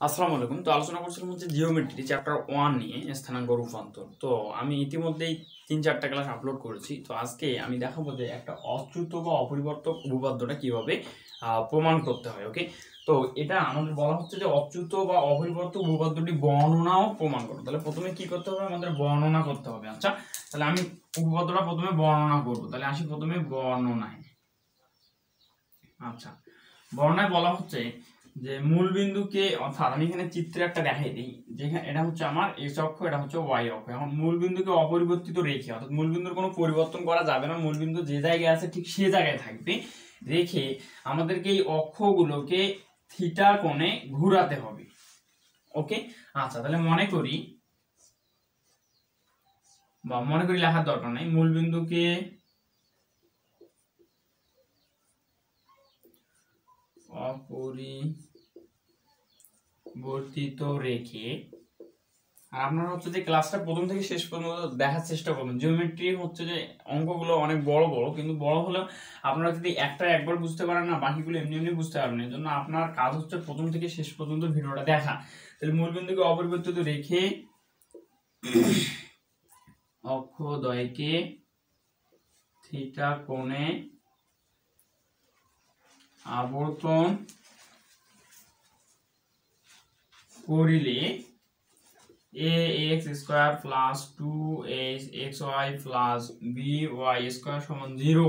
আসসালামু আলাইকুম। তো আলোচনা করছিলাম হচ্ছে জিওমেট্রি চ্যাপ্টার 1 নিয়ে স্থানাঙ্ক রূপান্তর। তো আমি ইতিমধ্যেই ৩-৪টা ক্লাস আপলোড করেছি। তো আজকে আমি দেখাবো যে একটা অচ্যুত বা অপরিবর্তক উপপাদ্যটা কিভাবে প্রমাণ করতে হয়। ওকে, তো এটা আমাদের বলা হচ্ছে যে অচ্যুত বা অপরিবর্তক উপপাদ্যটি বর্ণনাও প্রমাণ করো। তাহলে প্রথমে কি করতে হবে? আমাদের বর্ণনা করতে হবে। আচ্ছা, তাহলে আমি উপপাদ্যটা প্রথমে বর্ণনা করব। তাহলে আসি প্রথমে বর্ণনায়। আচ্ছা, বর্ণনায় বলা হচ্ছে যে মূল বিন্দুকে, অর্থাৎ আমি এখানে চিত্রে একটা দেখাই দিই, যেখানে এটা হচ্ছে আমার এক্স অক্ষ, এটা হচ্ছে ওয়াই অক্ষ। এখন মূল বিন্দুকে অপরিবর্তিত রেখে, অর্থাৎ মূল বিন্দুর কোনো পরিবর্তন করা যাবে না, মূল বিন্দু যে জায়গায় আছে ঠিক সে জায়গায় থাকবে, রেখে আমাদেরকে এই অক্ষগুলোকে থিটা কোণে ঘোরাতে হবে। ওকে, আচ্ছা, তাহলে মনে করি লেখার দরকার নাই, মূল বিন্দুকে অপরিবর্তিত রেখে, আর আপনারা হচ্ছে যে ক্লাসটা প্রথম থেকে শেষ পর্যন্ত দেখার চেষ্টা করবেন। জিওমেট্রি হচ্ছে যে অঙ্কগুলো অনেক বড় বড়, কিন্তু বড় হলেও আপনারা যদি একবার বুঝতে পারেন না, বাকিগুলো এমনি এমনি বুঝতে পারবেন। এর জন্য আপনার কাজ হচ্ছে প্রথম থেকে শেষ পর্যন্ত ভিডিওটা দেখা। তাহলে মূলবিন্দুকে অপরিবর্তিত রেখে অক্ষদ্বয়কে থিটা কোণে আবর্তন করিলে ax square plus 2xy plus by square সমান 0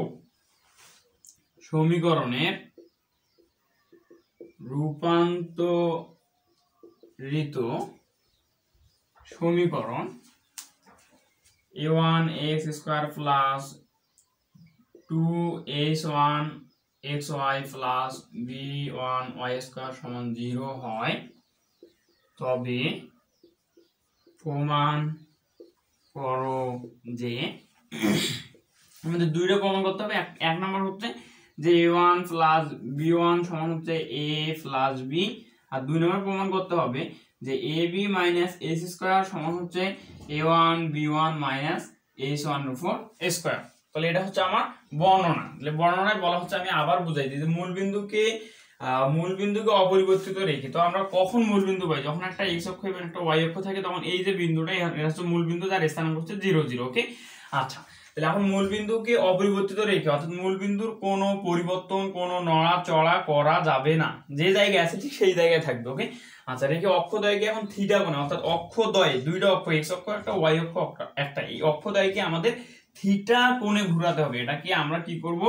সমীকরণের রূপান্তরিত সমীকরণ a1x square plus 2h1xy plus b1y square সমান 0 হয়, তবে প্রমাণ করো যে, আমাদের দুইটা প্রমাণ করতে হবে। এক নম্বর হচ্ছে যে a1 প্লাস b1 সমান হচ্ছে a প্লাস b, আর দুই নম্বর প্রমাণ করতে হবে যে ab মাইনাস ac স্কয়ার সমান হচ্ছে a1 b1 মাইনাস h1 এর উপর স্কয়ার। তাহলে এটা হচ্ছে আমার বর্ণনা। তাহলে বর্ণনায় বলা হচ্ছে, আমি আবার বুঝাই দিই, যে মূল বিন্দুকে অপরিবর্তিত রেখে। তো আমরা কখন মূল বিন্দু পাই? যখন একটা x অক্ষ এবং একটা y অক্ষ থাকে, তখন এই যে বিন্দুটা, এটা হচ্ছে মূল বিন্দু, যার স্থানাঙ্ক হচ্ছে 0 0। ওকে, আচ্ছা, তাহলে এখন মূল বিন্দুকে অপরিবর্তিত রেখে, অর্থাৎ মূল বিন্দুর কোনো পরিবর্তন, কোনো নড়াচড়া করা যাবে না, যে জায়গায় আছে ঠিক সেই জায়গায় থাকবে। ওকে, আচ্ছা, রেখে অক্ষদ্বয়কে এখন থিটা কোণে, অর্থাৎ অক্ষদ্বয় দুইটা অক্ষ, এক্স অক্ষ একটা, ওয়াই অক্ষ একটা, এই অক্ষদ্বয়কে আমাদের থিটা কোণে ঘোরাতে হবে। এটাকে আমরা কি করব?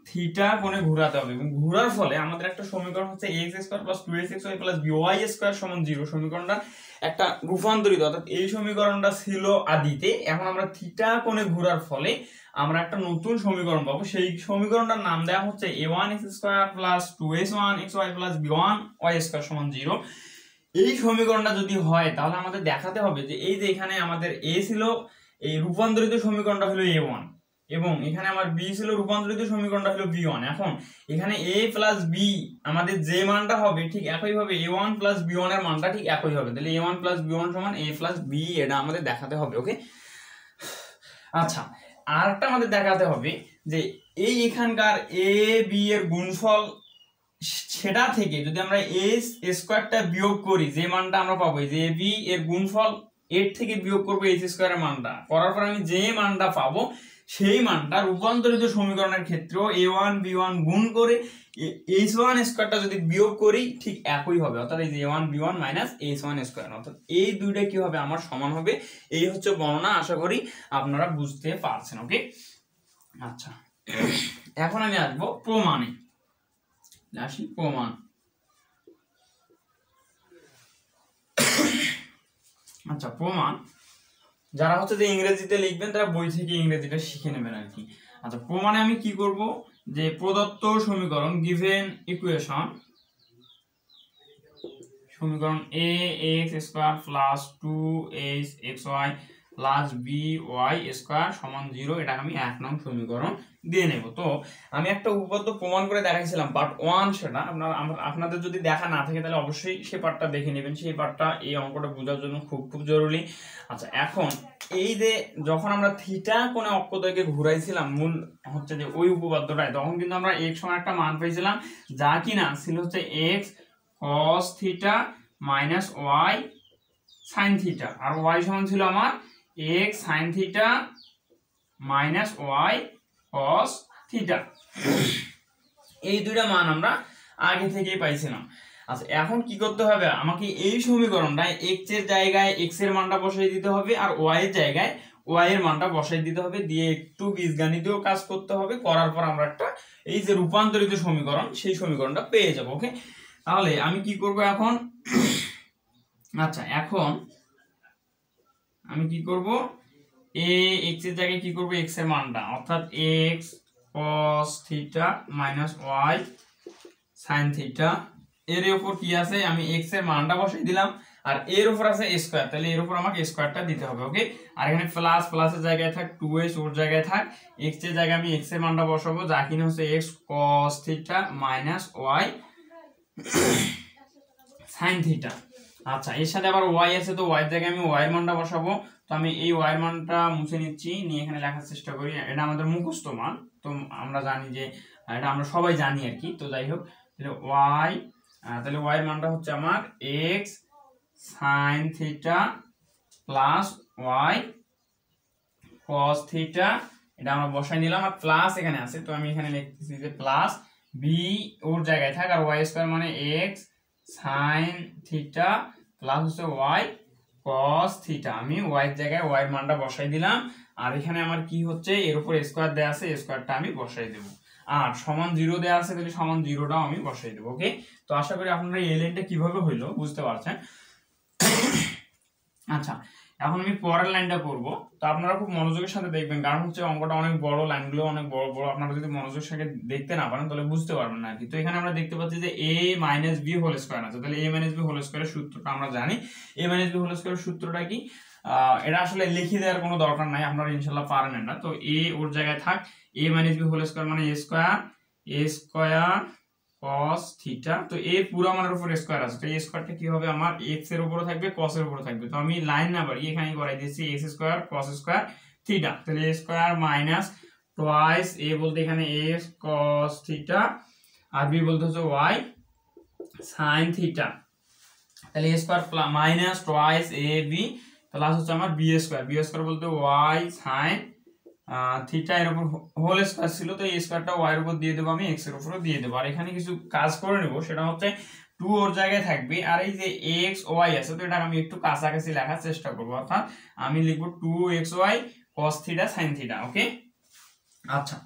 থিটা কোণে ঘোরাতে হবে, এবং ঘোরার ফলে আমাদের একটা সমীকরণ হচ্ছে x square plus 2xy plus by square সমান 0 সমীকরণটা একটা রূপান্তরিত, অর্থাৎ এই সমীকরণটা ছিল আদিতে, এখন আমরা থিটা কোণে ঘোরার ফলে আমরা একটা নতুন সমীকরণ পাবো। সেই সমীকরণটার নাম দেওয়া হচ্ছে a1x square plus 2h1xy plus b1y square সমান 0। এই সমীকরণটা যদি হয়, তাহলে আমাদের দেখাতে হবে যে এই যে এখানে আমাদের a ছিল, এই রূপান্তরিত সমীকরণটা হলো a1, এবং এখানে আমার b ছিল, রূপান্তরিত সমীকরণটা হলো b1। এখন এখানে a প্লাস b আমাদের যে মানটা হবে ঠিক একই হবে, a1 প্লাস b1 এর মানটা ঠিক একই হবে। তাহলে a1 প্লাস b1 সমান a প্লাস b, এটা আমাদের দেখাতে হবে। ওকে, আচ্ছা, আর একটা আমাদের দেখাতে হবে যে এই এখানকার a b এর গুণফল, সেটা থেকে যদি আমরা a স্কয়ারটা বিয়োগ করি, যে মানটা আমরা পাবো, যে a b এর গুণফল এর থেকে বিয়োগ করব h স্কয়ারের মানটা, করার পর আমি যে মানটা পাবো, সেই মানটা রূপান্তরিত সমীকরণের ক্ষেত্রেও a1 b1 গুণ করে h1 স্কয়ারটা যদি বিয়োগ করি, ঠিক একই হবে। অর্থাৎ এই যে a1 b1 minus h1 square, অর্থাৎ এই দুইটা কি হবে? আমার সমান হবে। এই হচ্ছে বর্ণনা। আশা করি আপনারা বুঝতে পারছেন। ওকে, আচ্ছা, এখন আমি আসবো প্রমাণে। আসি প্রমাণ। আচ্ছা, প্রমাণ যারা হচ্ছে যে ইংরেজিতে লিখবেন, তারা বই থেকে ইংরেজিটা শিখে নেবেন আর কি। আচ্ছা, প্রমাণে আমি কি করব? যে প্রদত্ত সমীকরণ, গিভেন ইকুয়েশন, সমীকরণ ax square plus 2hxy plus by square সমান 0, এটা আমি 1 নং সমীকরণ দিয়ে নেব। তো আমি একটা উপপাদ্য প্রমাণ করে দেখাইছিলাম পার্ট 1, সেটা আপনাদের যদি দেখা না থাকে তাহলে অবশ্যই সে পার্টটা দেখে নেবেন। সেই পার্টটা এই অঙ্কটা বোঝার জন্য খুব খুব জরুরি। আচ্ছা, এখন এই যে যখন আমরা থিটা কোণে অক্ষদ্বয়কে ঘুরাইছিলাম মূল হচ্ছে যে ওই উপপাদ্যটায়, তখন কিন্তু আমরা x সমান একটা মান পেয়েছিলাম, যা কিনা ছিল হচ্ছে x cos theta minus y sine theta, আর ওয়াই সমান ছিল আমার x sine theta minus y cos theta. এই দুইটা মান আমরা আগে থেকেই পাইছিলাম। আচ্ছা এখন কি করতে হবে, আমাকে এই সমীকরণটা এক্স এর জায়গায় এক্স এর মানটা বসাই দিতে হবে, আর ওয়াই এর জায়গায় ওয়াই এর মানটা বসাই দিতে হবে, দিয়ে একটু বীজগণিতীয় কাজ করতে হবে, করার পর আমরা একটা এই যে রূপান্তরিত সমীকরণ সেই সমীকরণটা পেয়ে যাব। ওকে, তাহলে আমি কি করব এখন, আচ্ছা এখন আমি কি করব, এক্স এর জায়গায় কি করব, এক্স এর মানটা অর্থাৎ x cos theta minus y sin theta, এর উপর কি আছে আমি x এর মানটা বসাই দিলাম, আর এর উপর আছে a স্কয়ার, তাহলে এর উপর আমাকে স্কয়ারটা দিতে হবে। ওকে, আর এখানে প্লাস প্লাসের জায়গায় থাক 2s, ওর জায়গায় থাক x এর জায়গায় আমি x এর মানটা বসাবো, যা কিনা হচ্ছে x cos theta minus y sin theta. আচ্ছা এর সাথে আবার y আছে, তো y এর জায়গায় আমি y এর মানটা বসাবো, তো আমি এই y এর মানটা মুছে নিচ্ছি, নিয়ে এখানে লেখার চেষ্টা করি। এটা আমাদের মুখস্থ মান, তো আমরা জানি যে এটা আমরা সবাই জানি আর কি, তো যাই হোক তাহলে y, তাহলে y এর মানটা হচ্ছে আমার x sin theta plus y cos theta, এটা আমরা বসাই নিলাম, আর প্লাস এখানে আছে, তো আমি এখানে লিখতেছি যে প্লাস b ওর জায়গায় থাক, আর y স্কয়ার মানে x sin থিটা প্লাস হচ্ছে y cos থিটা, আমি y এর জায়গায় y এর মানটা বসাই দিলাম, আর এখানে আমার কি হচ্ছে এর উপর স্কয়ার দেয়া আছে, স্কয়ারটা আমি বসাই দেব, আর সমান 0 দেয়া আছে, তাহলে সমান 0টাও আমি বসাই দেব। ওকে, তো আশা করি আপনারা এই লাইনটা কিভাবে হইলো বুঝতে পারছেন। আচ্ছা এখন আমি পরের লাইনটা করব, তো আপনারা খুব মনোযোগের সাথে দেখবেন, কারণ হচ্ছে অঙ্কটা অনেক বড়, লাইনগুলো অনেক বড় বড়, আপনারা যদি মনোযোগের সাথে দেখতে না পারেন তাহলে বুঝতে পারবেন না আর কি। তো এখানে আমরা দেখতে পাচ্ছি যে a minus b whole square আছে, তাহলে a মাইনাস বি হোল স্কয়ারের সূত্রটা আমরা জানি। a মাইনাস বি হোল স্কয়ারের সূত্রটা কি, এটা আসলে লিখে দেওয়ার কোনো দরকার নাই, আপনারা ইনশাআল্লাহ পারেন এটা। তো a ওর জায়গায় থাক, a minus b whole square মানে a স্কয়ার cos থিটা, তো a পুরো মানের উপর স্কয়ার আছে, তো এই স্কয়ারটা কি হবে আমার x এর উপরে থাকবে, cos এর উপরে থাকবে, তো আমি লাইন না বাড়িয়ে এখানে করাই দিয়েছি x square cos square theta, তাহলে a square minus twice a বলতে এখানে a cos থিটা, আর b বলতে হচ্ছে y sin থিটা, তাহলে a square minus twice a b plus হচ্ছে আমার b স্কয়ার বলতে y sin থিটা এর উপর হোল স্কয়ার ছিল, তো এই স্কয়ারটা y এর উপর দিয়ে দেব, আমি x এর উপরে দিয়ে দেব, আর এখানে কিছু কাজ করে নেব, সেটা হচ্ছে 2 ওর জায়গায় থাকবে, আর এই যে x y আছে, তো এটা আমি একটু কাছাকাছি লেখার চেষ্টা করব, অর্থাৎ আমি লিখব 2xy cos theta sin theta. Okay, আচ্ছা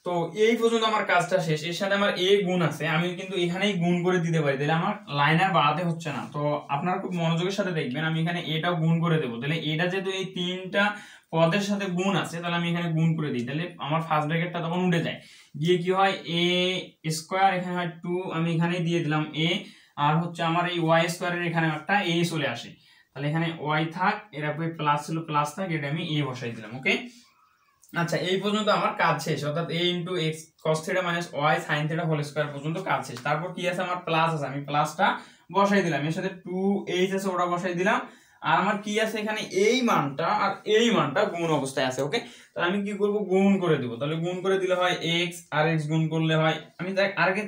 তো এই পর্যন্ত আমার কাজটা শেষ। এর সাথে আমার a গুণ আছে, আমি কিন্তু এখানেই গুণ করে দিতে পারি, তাহলে আমার লাইন আর বাড়াতে হচ্ছে না। তো আপনারা খুব মনোযোগের সাথে দেখবেন, আমি এখানে এটাও গুণ করে দেবো, তাহলে এটা যেহেতু এই তিনটা পদের সাথে গুণ আছে, তাহলে আমি এখানে গুণ করে দিই, তাহলে আমার ফার্স্ট ব্র্যাকেটটা তখন উঠে যায়, গিয়ে কি হয় a স্কয়ার, এখানে হয় 2, আমি এখানেই দিয়ে দিলাম a, আর হচ্ছে আমার এই y স্কয়ারের এখানে একটা a চলে আসে, তাহলে এখানে y থাক, এর উপরে প্লাস ছিল প্লাস থাক, এটা আমি a বসাই দিলাম। ওকে, আচ্ছা এই পর্যন্ত আমার কাজ শেষ, অর্থাৎ a * x cos theta - y sin theta whole square পর্যন্ত কাজ শেষ। তারপর কি আছে আমার প্লাস আছে, আমি প্লাসটা বসাই দিলাম, এর সাথে 2h আছে ওটা বসাই দিলাম, আর আমার কি আছে এখানে এই মানটা আর এই মানটা গুণ অবস্থায় আছে। ওকে, তাহলে আমি কি করব, গুণ করে দেব, তাহলে গুণ করে দিলে হয় x, আর x গুণ করলে হয়, আমি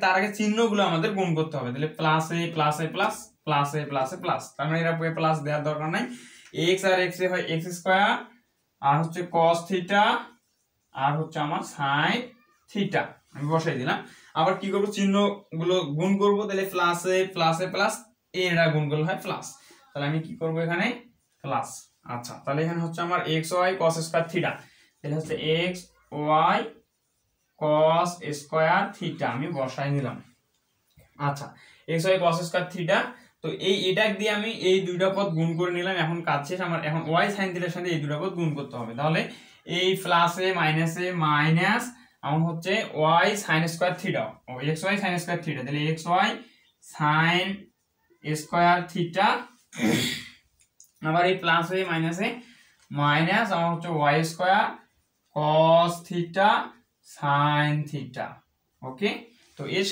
তার আগে চিহ্নগুলো আমাদের গুণ করতে হবে, তাহলে plus a plus a plus plus a plus a plus, তার মানে এর উপরে প্লাস দেওয়ার দরকার নাই, x আর x এ হয় x স্কয়ার, আর হচ্ছে cos থিটা, আর হচ্ছে আমার sin থিটা, আমি বসাই দিলাম। আবার কি করব, চিহ্নগুলো গুণ করব, তাহলে plus a plus a plus a এরা গুণ করলে হয় প্লাস, তাহলে আমি কি করব এখানে প্লাস। আচ্ছা তাহলে এখানে হচ্ছে আমার xy cos স্কয়ার থিটা, তাহলে হচ্ছে xy cos স্কয়ার থিটা আমি বসাই নিলাম। আচ্ছা xy cos স্কয়ার থিটা, তো এটা দিয়ে আমি এই দুইটা পদ গুণ করে নিলাম, এখন কাজ শেষ আমার, এখন y sin থিটার সাথে এই দুইটা পদ গুণ করতে হবে, তাহলে এই প্লাস এ মাইনাস আমার হচ্ছে y sin স্কয়ার থিটা, ও xy sin স্কয়ার থিটা, তাহলে xy sin স্কয়ার থিটা, আবার এই প্লাস এ মাইনাস আমার হচ্ছে y square cos theta sin theta. Okay, তো এর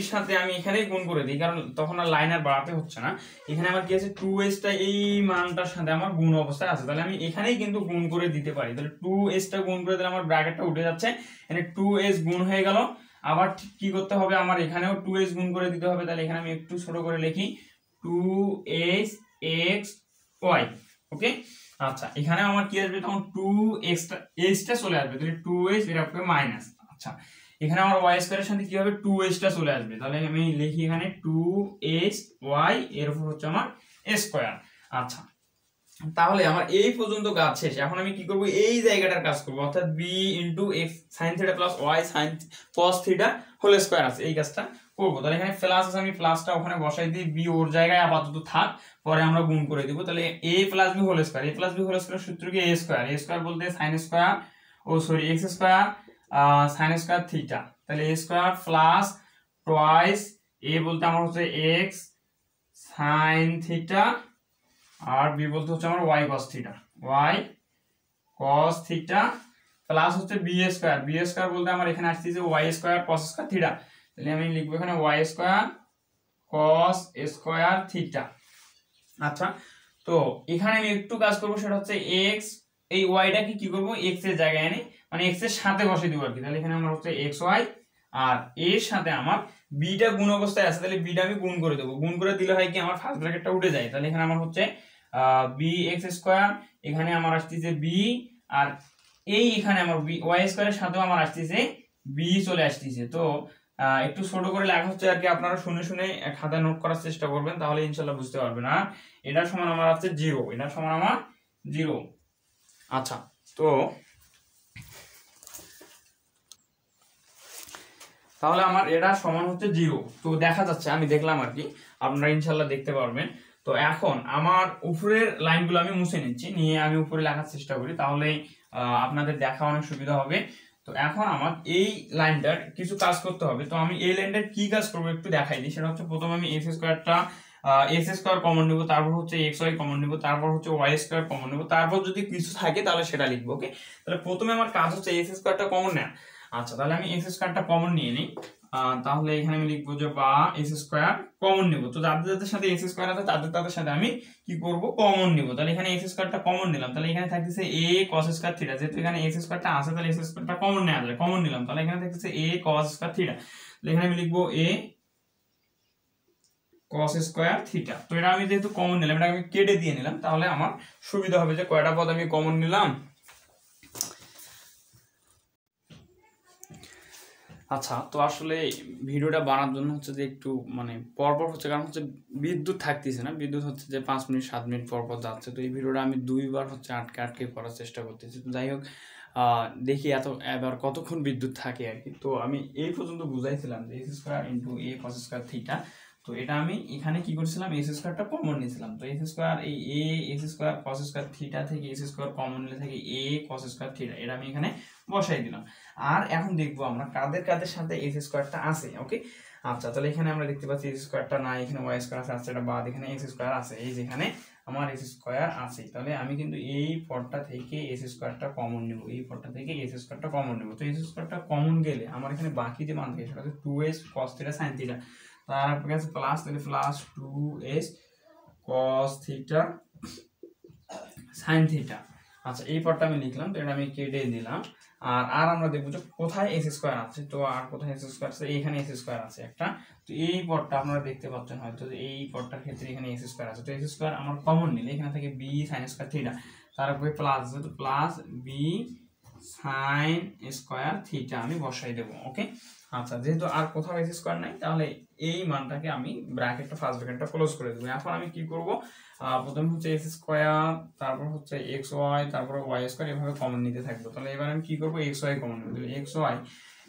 সাথে আমি এখানেই গুণ করে দিই, কারণ তখন আর লাইন আর বাড়াতে হচ্ছে না, এখানে আমার কি আছে 2s টা এই মানটার সাথে আমার গুণ অবস্থায় আছে, তাহলে আমি এখানেই কিন্তু গুণ করে দিতে পারি, তাহলে 2s টা গুণ করে দিলে আমার ব্র্যাকেটটা উঠে যাচ্ছে, এখানে 2s গুণ হয়ে গেল, আবার কি করতে হবে আমার এখানেও 2s গুণ করে দিতে হবে, তাহলে এখানে আমি একটু ছোট করে লিখি 2h x y। ওকে, আচ্ছা এখানে আমার কি আসবে তখন 2x টা চলে আসবে, তাহলে 2h এর উপরে মাইনাস। আচ্ছা এখানে আমার y স্কয়ারের সাথে কি হবে 2h টা চলে আসবে, তাহলে আমি লিখি এখানে 2hy এর উপর হচ্ছে আমার স্কয়ার। আচ্ছা তাহলে আমার এই পর্যন্ত কাজ শেষ। এখন আমি কি করব, এই জায়গাটার কাজ করব, অর্থাৎ b x sin θ y sin cos θ whole square আছে, এই কাজটা করব। তাহলে এখানে প্লাস আছে, আমি প্লাসটা ওখানে বসাই দিই, b ওর জায়গায় আপাতত থাক, পরে আমরা গুণ করে দিব। তাহলে a plus b whole square, a plus b whole square সূত্র কি a স্কয়ার, a স্কয়ার বলতে sin square x square sin square θ, তাহলে a square plus twice a বলতে আমার হচ্ছে x sin θ আর b বলতে হচ্ছে আমার y cos θ, y cos θ plus হচ্ছে b স্কয়ার বলতে আমার এখানে আসছে যে y স্কয়ার cos স্কয়ার θ, তাহলে আমি লিখব এখানে y স্কয়ার cos স্কয়ার θ। আচ্ছা তো এখানে আমি একটু কাজ করব, সেটা হচ্ছে x এই y টাকে কি করব x এর জায়গায় এনে মানে x এর সাথে বসিয়ে দিব আর কি। তাহলে এখানে আমার হচ্ছে xy আর এর সাথে আমার b টা গুণ অবস্থায় আছে, তাহলে b টা আমি গুণ করে দেব। গুণ করে দিলে হয় কি আমার ফার্স্ট ব্র্যাকেটটা উঠে যায়, তাহলে এখানে আমার হচ্ছে bx স্কয়ার, এখানে আমার আসছে b আর এই এখানে আমার y স্কয়ারের সাথেও আমার আসছে b চলে আসছে। তো একটু ছোট করে লেখা হচ্ছে আর কি, আপনারা শুনে শুনে খাতায় নোট করার চেষ্টা করবেন, তাহলে ইনশাআল্লাহ বুঝতে পারবেন। আর এটা সমান আমার আছে 0, এটা সমান আমার 0। আচ্ছা তো তাহলে আমার এটা সমান হচ্ছে 0, তো দেখা যাচ্ছে, আমি দেখলাম আর কি, আপনারা ইনশাআল্লাহ দেখতে পারবেন। তো এখন আমার উপরের লাইনগুলো আমি মুছে নিচ্ছি, নিয়ে আমি উপরে লেখার চেষ্টা করি, তাহলে আপনাদের দেখা অনেক সুবিধা হবে। তো এখন আমার এই লাইনটার কিছু কাজ করতে হবে, তো আমি এই লাইনটার কি কাজ করবো একটু দেখাই দিই। সেটা হচ্ছে প্রথমে আমি x স্কয়ার কমন নিব, তারপর হচ্ছে xy কমন নিব, তারপর হচ্ছে y স্কয়ার কমন নিব, তারপর যদি কিছু থাকে তাহলে সেটা লিখবো। ওকে, তাহলে প্রথমে আমার কাজ হচ্ছে x স্কয়ারটা কমন নেওয়া। আচ্ছা তাহলে আমি x স্কয়ারটা কমন নিয়ে নিই, তাহলে এখানে আমি লিখবো যে বা x স্কয়ার কমন নিব। তো যাদের যাদের সাথে x স্কয়ার আছে তাদের সাথে আমি কি করব কমন নিব। তাহলে এখানে x স্কয়ারটা কমন নিলাম, তাহলে এখানে থাকতেছে a cos স্কয়ার θ, যেহেতু এখানে x স্কয়ারটা আছে তাহলে x স্কয়ারটা কমন নেওয়া যায়, কমন নিলাম, তাহলে এখানে থাকতেছে a cos স্কয়ার θ, তাহলে এখানে আমি লিখবো a cos স্কয়ার θ। তো এটা আমি যেহেতু কমন নিলাম, এটা আমি কেটে দিয়ে নিলাম, তাহলে আমার সুবিধা হবে যে কয়টা পদ আমি কমন নিলাম। আচ্ছা তো আসলে ভিডিওটা বানানোর জন্য হচ্ছে যে একটু মানে পরপর হচ্ছে, কারণ হচ্ছে বিদ্যুৎ থাকতেছে না, বিদ্যুৎ হচ্ছে যে 5 মিনিট 7 মিনিট পরপর যাচ্ছে। তো এই ভিডিওটা আমি 2বার হচ্ছে আটকে করার চেষ্টা করতেছি। তো যাই হোক দেখি এবার কতক্ষণ বিদ্যুৎ থাকে আর কি। তো আমি এই পর্যন্ত বুঝাইছিলাম যে x square into a cos square θ, তো এটা আমি এখানে কি করছিলাম x স্কয়ারটা কমন নিয়েছিলাম। তো x স্কয়ার এই a x square cos square θ থেকে x স্কয়ার কমন নিলে থাকে a cos স্কয়ার θ, এটা আমি এখানে বসাই দিলাম। আর এখন দেখবো আমরা কাদের সাথে x স্কয়ারটা আছে। ওকে, আচ্ছা তাহলে এখানে আমরা দেখতে পাচ্ছি x স্কয়ারটা নাই, এখানে y স্কয়ার আছে, এটা বাদ, এখানে x স্কয়ার আছে, এই যেখানে আমার x স্কয়ার আছে। তাহলে আমি কিন্তু এই পদটা থেকে x স্কয়ারটা কমন নেব, এই পদটা থেকে x স্কয়ারটা কমন নেব। তো x স্কয়ারটা কমন গেলে আমার এখানে বাকি যে মান থাকে সেটা হচ্ছে 2h cos θ sin θ, তারপর আছে প্লাস, তাহলে প্লাস 2h cos θ sin θ। আচ্ছা এই পদটা আমি লিখলাম, তো এটা আমি কেটে দিলাম। আর আমরা দেখবো যে কোথায় x স্কয়ার আছে। তো আর কোথায় x স্কয়ার আছে, এখানে x স্কয়ার আছে একটা। তো এই পদটা আপনারা দেখতে পাচ্ছেন হয়তো যে এই পদটার ক্ষেত্রে এখানে x স্কয়ার আছে। তো x স্কয়ার আমার কমন নিলে এখানে থাকে b sin স্কয়ার θ, তারপরে প্লাস আছে, তো প্লাস b sin স্কয়ার θ আমি বসাই দেব। ওকে, আচ্ছা যেহেতু আর কোথাও x স্কয়ার নাই, তাহলে এই মানটাকে আমি ব্র্যাকেটটা ফার্স্ট ব্র্যাকেটটা ক্লোজ করে দেব। এখন আমি কি করব, প্রথমে হচ্ছে x স্কয়ার, তারপর হচ্ছে xy, তারপর y স্কয়ার, এভাবে কমন নিতে থাকবো। তাহলে এবার আমি কি করব xy কমন নেব, xy।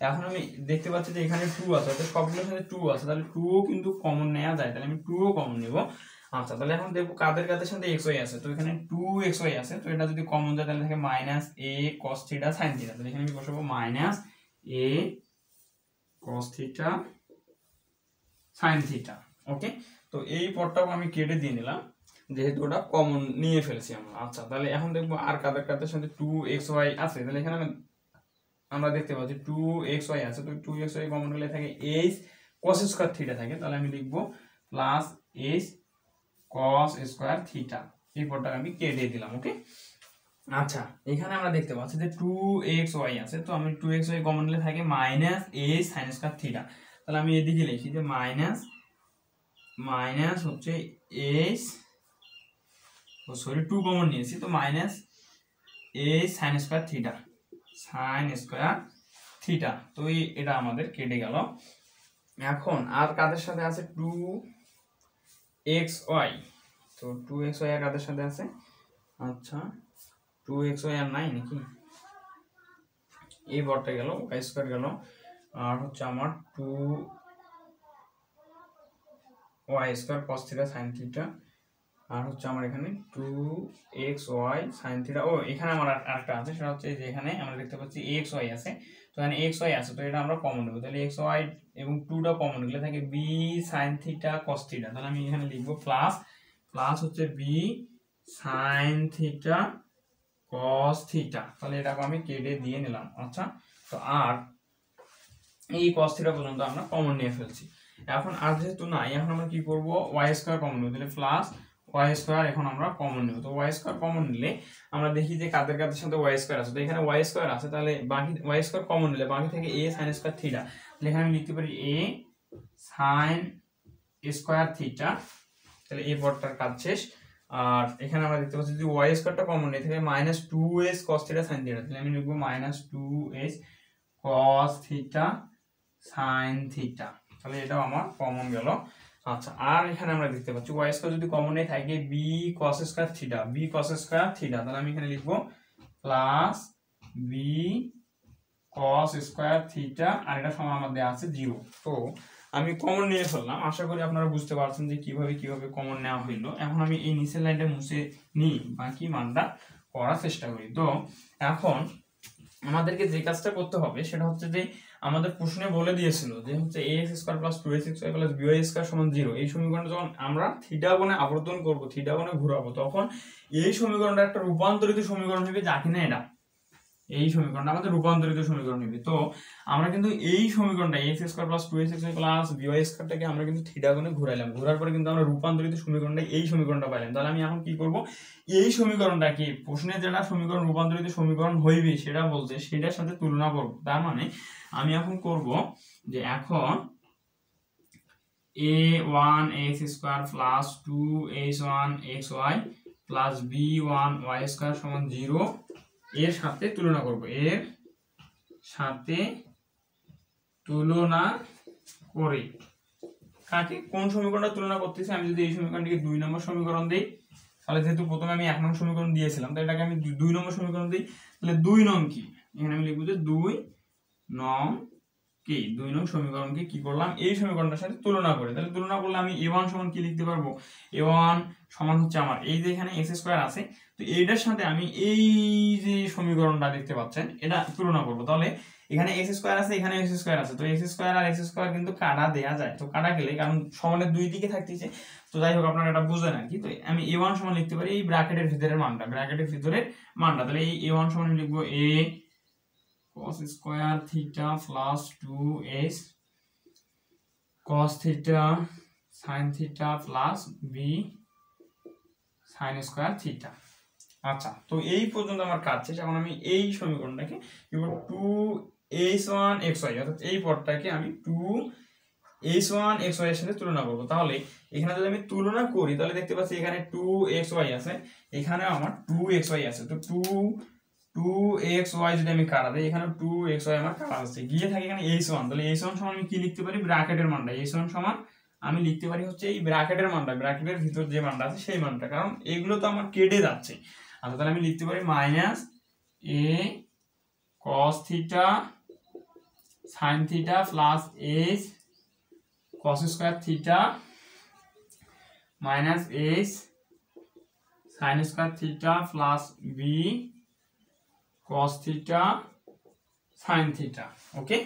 এখন আমি দেখতে পাচ্ছি যে এখানে 2 আছে, অর্থাৎ সবগুলোর সাথে 2 আছে, তাহলে 2 ও কিন্তু কমন নেওয়া যায়, তাহলে আমি 2 ও কমন নেব। আচ্ছা তাহলে এখন দেখবো কাদের সাথে xy আছে। তো এখানে 2xy আছে, তো এটা যদি কমন যায় তাহলে থাকে -a cos θ sin θ, তাহলে এখানে আমি বসাবো -a cos θ sin θ। ওকে, তো এই পদটাও আমি কেটে দিয়ে নিলাম যেহেতু ওটা কমন নিয়ে ফেলছি আমরা। আচ্ছা তাহলে এখন দেখবো আর কাদের সাথে 2xy আছে, তাহলে এখানে আমরা দেখতে পাচ্ছি 2xy আছে, তো 2xy কমন হলে থাকে h cos স্কয়ার θ থাকে, তাহলে আমি লিখবো প্লাস h cos স্কয়ার θ, এই পদটাকে আমি কেটে দিলাম। ওকে, আচ্ছা এখানে আমরা দেখতে পাচ্ছি যে 2xy আছে, তো আমি 2xy কমন নিলে থাকে -a sin স্কয়ার θ, তাহলে আমি এদিকে লিখি যে মাইনাস হচ্ছে এইচ, সরি 2 কমন নিয়েছি, তো minus H sine square theta, sine square theta. তো এটা আমাদের কেটে গেল। এখন আর কাদের সাথে আছে 2xy, তো 2xy আর কাদের সাথে আছে, আচ্ছা 2xy আর নাই নাকি, এই বর্ডটা গেল, y স্কয়ার গেল, আর হচ্ছে আমার 2y square cos theta sin theta, আর হচ্ছে আমার এখানে 2xy sin থিটা। ও এখানে আমার আরেকটা আছে, সেটা হচ্ছে যে এখানে আমরা দেখতে পাচ্ছি xy আছে, তো এখানে xy আছে, তো এটা আমরা কমন নেব, তাহলে xy এবং 2টা কমন নিলে থাকে b sin theta cos theta, তাহলে আমি এখানে লিখব প্লাস প্লাস হচ্ছে b sin theta cos theta, তাহলে এটাকে আমি কেটে দিয়ে নিলাম। আচ্ছা, তো আর এই cos থিটা পর্যন্ত আমরা কমন নিয়ে ফেলছি। এখন আর যেহেতু নাই, এখন আমরা কি করব, y স্কয়ার কমন নেব, তাহলে প্লাস y স্কয়ার এখন আমরা কমন নেব। তো y স্কয়ার কমন নিলে আমরা দেখি যে কাদের কাদের সাথে y স্কয়ার আছে, তো এখানে y স্কয়ার আছে, তাহলে বাকি y স্কয়ার কমন নিলে বাকি থেকে a sin স্কয়ার থিটা, তাহলে এখানে আমি লিখতে পারি a sin স্কয়ার থিটা, তাহলে এই পদটার কাজ শেষ। আর এখানে আমরা দেখতে পাচ্ছি যে y স্কয়ারটা কমন নেই, তাহলে minus 2s cos theta sin theta, তাহলে আমি লিখব minus 2s cos theta sin theta, তাহলে এটাও আমার কমন গেল। আচ্ছা, আর এখানে আমরা দেখতে পাচ্ছি y স্কয়ার যদি কমন নেই থাকে b cos square theta, b cos square theta, তাহলে আমি এখানে লিখব plus b cos square theta, আর এটা সমান আমাদের আছে 0। তো আমি কমন নিয়ে ফেললাম, আশা করি আপনারা বুঝতে পারছেন যে কিভাবে কমন নেওয়া হইলো। এখন আমি এই নিচের লাইনটা মুছে নিই, বাকি মানটা করার চেষ্টা করি। তো এখন আমাদেরকে যে কাজটা করতে হবে সেটা হচ্ছে যে আমাদের প্রশ্নে বলে দিয়েছিল যে হচ্ছে ax square plus 2xy plus by square সমান 0, এই সমীকরণটা যখন আমরা থিটা কোণে আবর্তন করব, থিটা কোণে ঘোরাবো, তখন এই সমীকরণটা একটা রূপান্তরিত সমীকরণ হবে, যা কিনা এটা এই সমীকরণটা আমাদের রূপান্তরিত সমীকরণ হবে। তো আমরা কিন্তু এই সমীকরণটা ax square plus 2xy plus by স্কয়ারটাকে আমরা কিন্তু থিটা কোণে ঘোরাইলাম, ঘোরার পরে কিন্তু আমরা রূপান্তরিত সমীকরণটা এই সমীকরণটা পাইলাম। তাহলে আমি এখন কি করব, এই সমীকরণটাকে প্রশ্নে যেটা সমীকরণ রূপান্তরিত সমীকরণ হইবে সেটা বলতে সেটার সাথে তুলনা করব। তার মানে আমি এখন করব যে এখন a1x square plus 2h1xy plus b1y square সমান 0 এর সাথে তুলনা করব, এর সাথে তুলনা করে কাকে, কোন সমীকরণটা তুলনা করতেছি, আমি যদি এই সমীকরণটিকে 2 নম্বর সমীকরণ দেই, তাহলে যেহেতু প্রথমে আমি 1 নং সমীকরণ দিয়েছিলাম, তো এটাকে আমি 2 নম্বর সমীকরণ দিই, তাহলে 2 নং কি, এখানে আমি লিখব যে 2 নং কি, 2 নং সমীকরণকে কি করলাম, এই সমীকরণটার সাথে তুলনা করে, তাহলে তুলনা করলে আমি a1 সমান কি লিখতে পারবো, a1 সমান হচ্ছে আমার এই যে এখানে x স্কয়ার আছে, তো এইটার সাথে আমি এই যে সমীকরণটা দেখতে পাচ্ছেন এটা তুলনা করব। তাহলে এখানে x স্কয়ার আছে, এখানে x স্কয়ার আছে, তো x স্কয়ার আর x স্কয়ার কিন্তু কাটা দেয়া যায়, তো কাটা গেলে কারণ সমানের দুই দিকে থাকতেছে, তো যাই হোক আপনারা এটা বুঝেন আর কি। তো আমি a1 সমান লিখতে পারি এই ব্র্যাকেটের ভিতরের মানটা, ব্র্যাকেটের ভিতরের মানটা, তাহলে এই a1 সমান আমি লিখব a cos square theta plus 2h cos theta sin theta plus b sin square theta. আচ্ছা, তো এই পর্যন্ত আমার কাজ শেষ। এখন আমি এই সমীকরণটাকে কি করব, 2h1xy অর্থাৎ এই পদটাকে আমি 2h1xy এর সাথে তুলনা করব। তাহলে এখানে যদি আমি তুলনা করি তাহলে দেখতে পাচ্ছি এখানে 2xy আছে, এখানে আমার 2xy আছে, তো 2xy যদি আমি কাটা দিই, এখানে 2xy আমার কাটা আছে, গিয়ে থাকে এখানে h1, তাহলে h1 সমান আমি কি লিখতে পারি, ব্র্যাকেটের মানটা, h1 সমান আমি লিখতে পারি হচ্ছে এই ব্র্যাকেটের মানটা, ব্র্যাকেটের ভিতর যে মানটা আছে সেই মানটা, কারণ এগুলো তো আমার কেটে যাচ্ছে। আচ্ছা, তাহলে আমি লিখতে পারি minus a cos theta sin theta plus h cos square theta minus h sin square theta plus b cos theta sin theta. Okay,